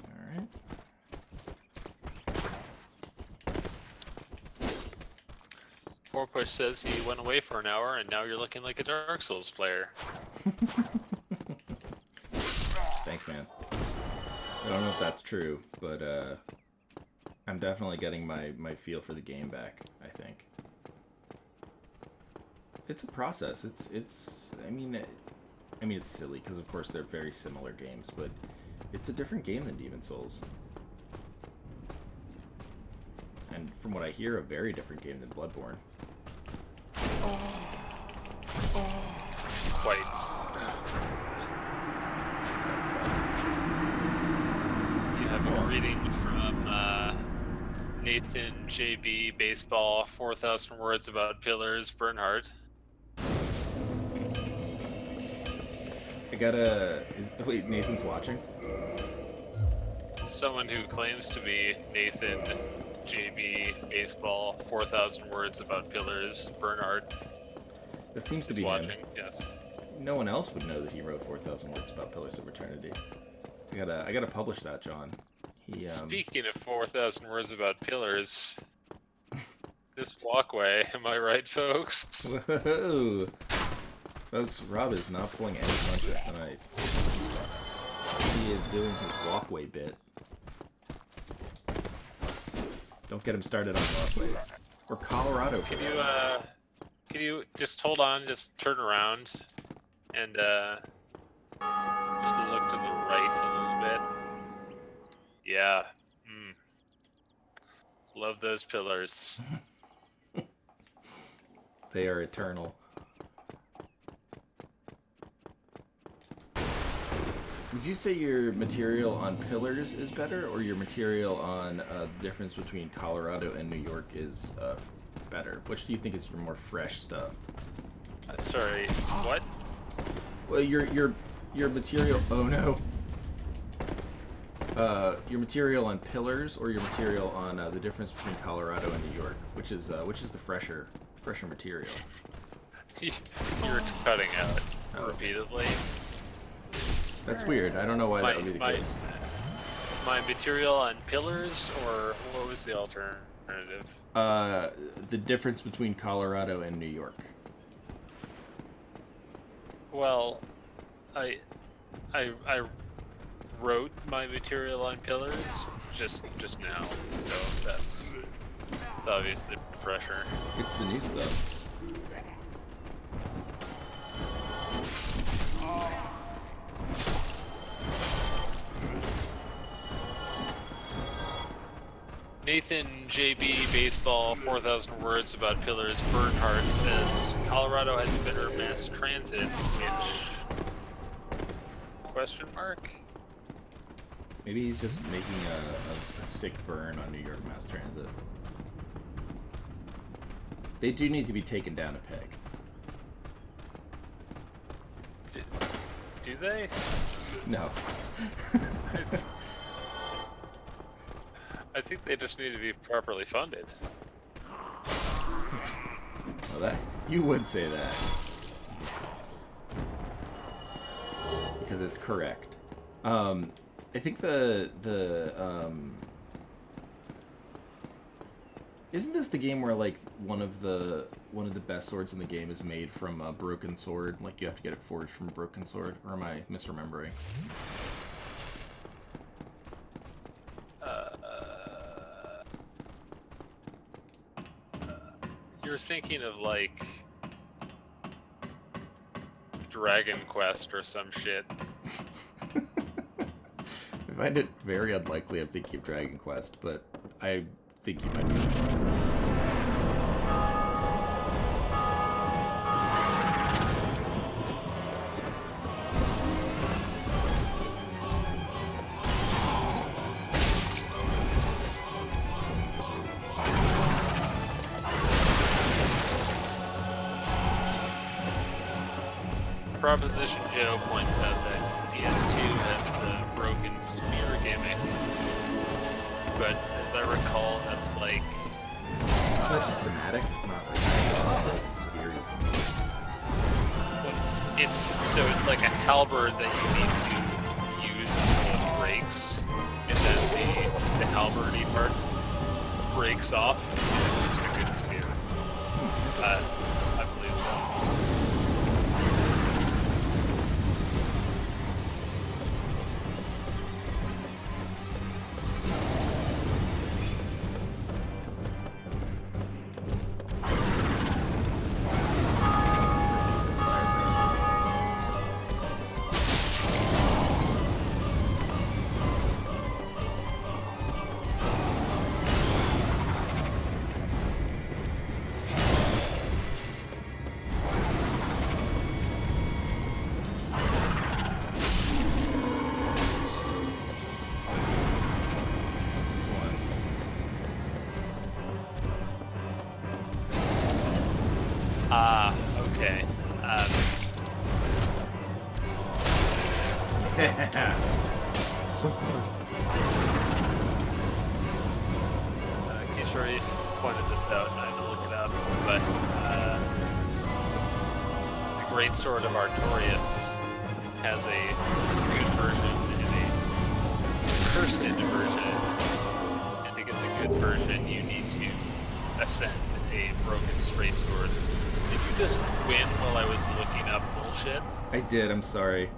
Alright. Four Push says he went away for an hour and now you're looking like a Dark Souls player. Thanks, man. I don't know if that's true, but I'm definitely getting my feel for the game back, I think. It's a process. It's I mean it's silly because of course they're very similar games, but it's a different game than Demon Souls. And from what I hear, a very different game than Bloodborne. Quite. That sucks. You have a greeting from Nathan JB Baseball, 4,000 words about pillars, Bernhardt. I gotta... Wait, Nathan's watching? Someone who claims to be Nathan JB Baseball, 4,000 words about pillars, Bernhardt. That seems to Is be watching, him. yes. No one else would know that he wrote 4,000 words about Pillars of Eternity. I gotta publish that, John. He Speaking of 4,000 words about pillars, this walkway, am I right, folks? Whoa! Folks, Rob is not pulling any punches tonight. He is doing his walkway bit. Don't get him started on walkways. Or Colorado. Can you just hold on, just turn around, and just look to the right a little bit? Yeah. Love those pillars. They are eternal. Would you say your material on Pillars is better, or your material on the difference between Colorado and New York is better? Which do you think is your more fresh stuff? Sorry, what? Well, your material. Oh no. Your material on Pillars, or your material on the difference between Colorado and New York, which is the fresher material? You're cutting out repeatedly. That's weird. I don't know why that would be the case. My material on pillars, or what was the alternative? The difference between Colorado and New York. Well, I wrote my material on pillars just now, so that's It's obviously fresher. It's the new stuff. Nathan JB Baseball 4,000 words about pillars. Bernhardt says Colorado has better mass transit, which question mark? Maybe he's just making a sick burn on New York mass transit. They do need to be taken down a peg. Do they? No. I think they just need to be properly funded. Well, that you would say that because it's correct. I think isn't this the game where like one of the best swords in the game is made from a broken sword? Like you have to get it forged from a broken sword, or am I misremembering? You're thinking of like Dragon Quest or some shit. I find it very unlikely I'm thinking of Dragon Quest, but I think you might be right. Proposition Joe points out that PS2 has the broken spear gimmick, but as I recall, that's like... It's not just thematic, it's not like a spear. It's like a halberd that you need to use until it breaks, and then the halberdy part breaks off, and it's just a good spear. I believe so. Okay. So close. Kishori pointed this out, and I had to look it up, but the Great Sword of Artorias has a good version and a cursed version, and to get the good version, you need to ascend a broken straight sword. Did you just win while I was looking up bullshit? I did, I'm sorry.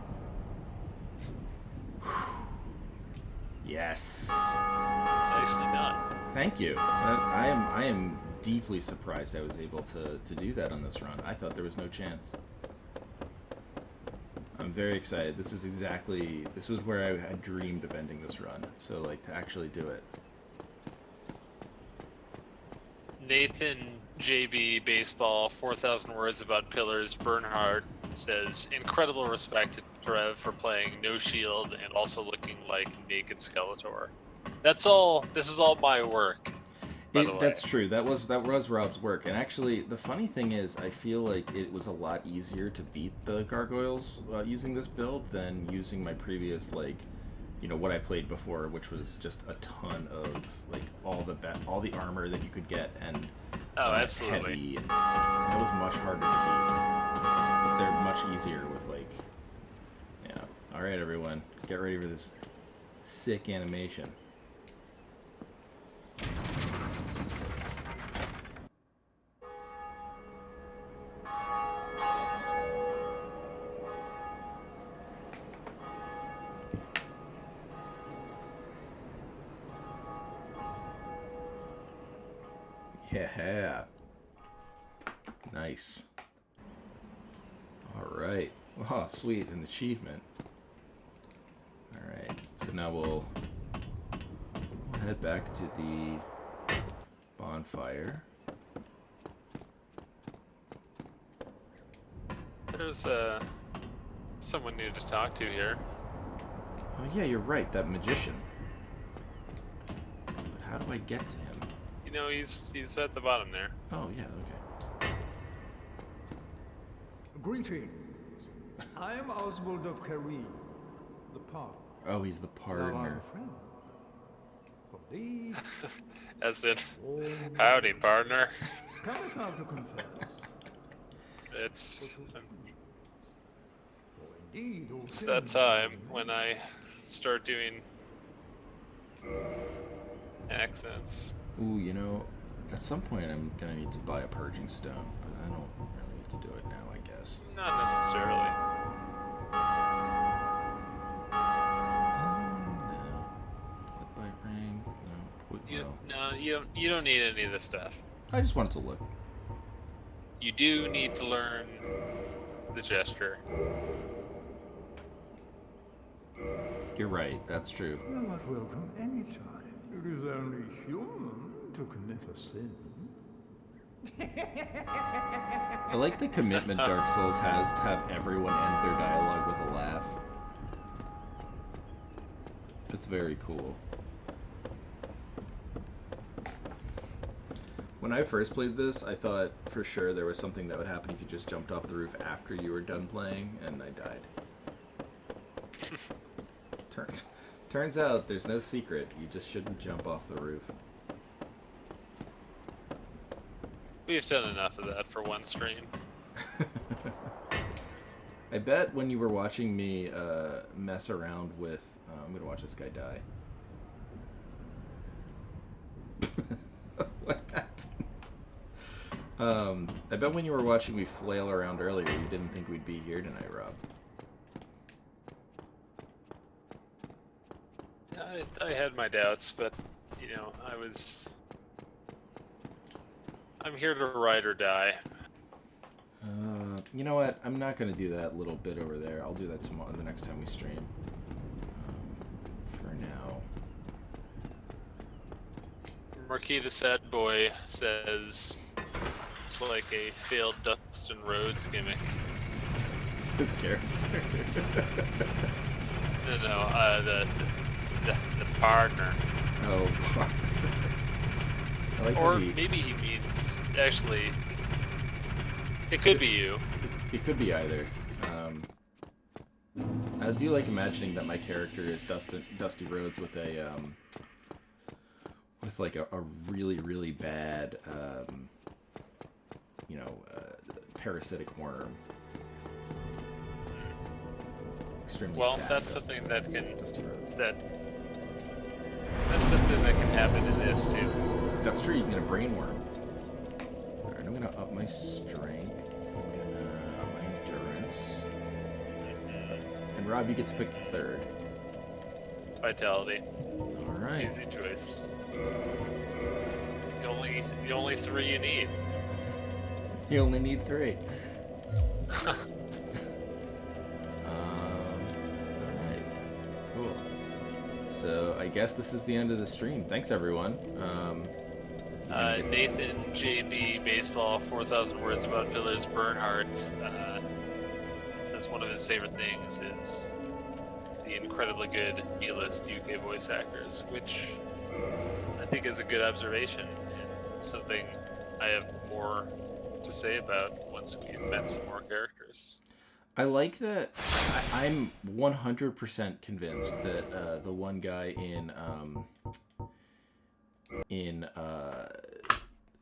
Yes. Nicely done. Thank you. I am deeply surprised I was able to do that on this run. I thought there was no chance. I'm very excited. This was where I had dreamed of ending this run. So like to actually do it. Nathan JB Baseball 4,000 words about pillars. Bernhardt says incredible respect to Trev for playing no shield and also looking like naked Skeletor. This is all my work. By the way. That's true. That was Rob's work. And actually, the funny thing is, I feel like it was a lot easier to beat the Gargoyles using this build than using my previous, like, you know, what I played before, which was just a ton of like all the armor that you could get and absolutely. Heavy. That was much harder to beat. They're much easier with like, yeah. All right, everyone, get ready for this sick animation. Yeah. Nice. Alright. Oh, sweet. An achievement. Alright. So now we'll head back to the bonfire. There's someone new to talk to here. Oh yeah, you're right, that magician. But how do I get to him? You know, he's at the bottom there. Oh yeah, okay. Greetings. I am Oswald of Kareem, the partner. Oh, he's the Now I'm partner. a friend. For these, As in, howdy, partner. cometh out to confess. It's For indeed, all it's that time when I start doing accents. Ooh, you know, at some point I'm gonna need to buy a purging stone, but I don't really need to do it now, I guess. Not necessarily. No. Blood bite ring? No. You don't need any of this stuff. I just wanted to look. You do need to learn the gesture. You're right, that's true. You're not welcome anytime. It is only human to commit a sin. I like the commitment Dark Souls has to have everyone end their dialogue with a laugh. It's very cool. When I first played this, I thought for sure there was something that would happen if you just jumped off the roof after you were done playing, and I died. Turns out there's no secret. You just shouldn't jump off the roof. We've done enough of that for one stream. I bet when you were watching me mess around with... I'm gonna watch this guy die. What happened? I bet when you were watching me flail around earlier, you didn't think we'd be here tonight, Rob. I had my doubts, but, you know, I'm here to ride or die. You know what? I'm not going to do that little bit over there. I'll do that tomorrow, the next time we stream. For now. Marquis the Sad Boy says it's like a failed Dustin Rhodes gimmick. His character. No, the partner. Oh, partner. I like Or how he... maybe he means, actually, it could be you. It could be either. I do like imagining that my character is Dusty Rhodes with a with like a really, really bad parasitic worm. Extremely Well, sad that's something that can Dusty Rhodes. that's something that can happen in this too. That's true. You can get a brain worm. Alright, I'm gonna up my strength. I'm gonna up my endurance. And Rob, you get to pick the third. Vitality. Alright. Easy choice. The only three you need. You only need 3. Alright. Cool. So I guess this is the end of the stream. Thanks everyone. Nathan JB Baseball 4,000 words about Villers Bernhardt says one of his favorite things is the incredibly good B-list UK voice actors, which I think is a good observation and something I have more to say about once we've met some more characters. I like that. I'm 100% convinced that the one guy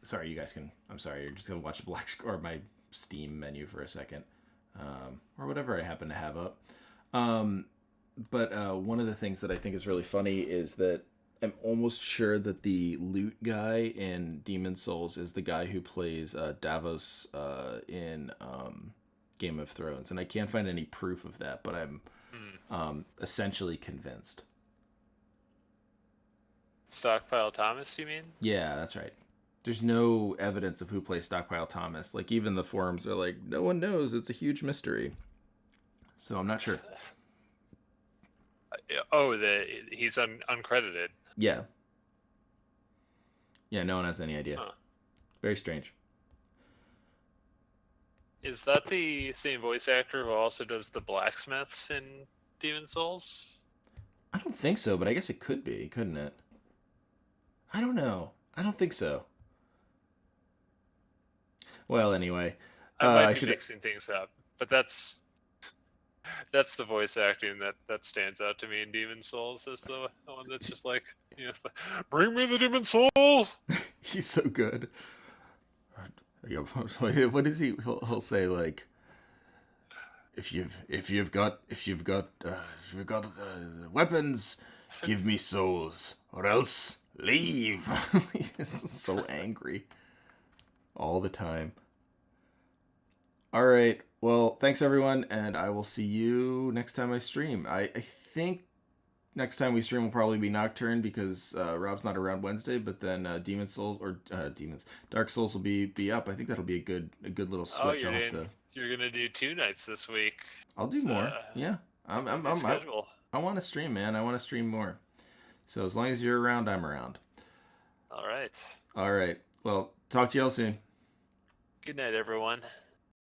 sorry, you guys can. I'm sorry, you're just gonna watch or my Steam menu for a second, or whatever I happen to have up. But one of the things that I think is really funny is that I'm almost sure that the loot guy in Demon Souls is the guy who plays Davos in Game of Thrones, and I can't find any proof of that, but I'm essentially convinced. Stockpile Thomas, you mean? Yeah, that's right. There's no evidence of who plays Stockpile Thomas. Like, even the forums are like, no one knows. It's a huge mystery. So I'm not sure. Oh, he's uncredited. Yeah. Yeah, no one has any idea. Huh. Very strange. Is that the same voice actor who also does the blacksmiths in Demon Souls? I don't think so, but I guess it could be, couldn't it? I don't know. I don't think so. Well, anyway. I might be mixing things up, but that's the voice acting that stands out to me in Demon Souls as the one that's just like, bring me the Demon Soul! He's so good. What is he? He'll say like, if you've got weapons, give me souls, or else leave. He's so angry all the time. All right. Well, thanks everyone, and I will see you next time I stream. I think next time we stream will probably be Nocturne because Rob's not around Wednesday, but then Dark Souls will be up. I think that'll be a good little switch. You're gonna do 2 nights this week. I'll do more. Yeah, Schedule. I want to stream, man. I want to stream more. So as long as you're around, I'm around. All right. All right. Well, talk to y'all soon. Good night, everyone.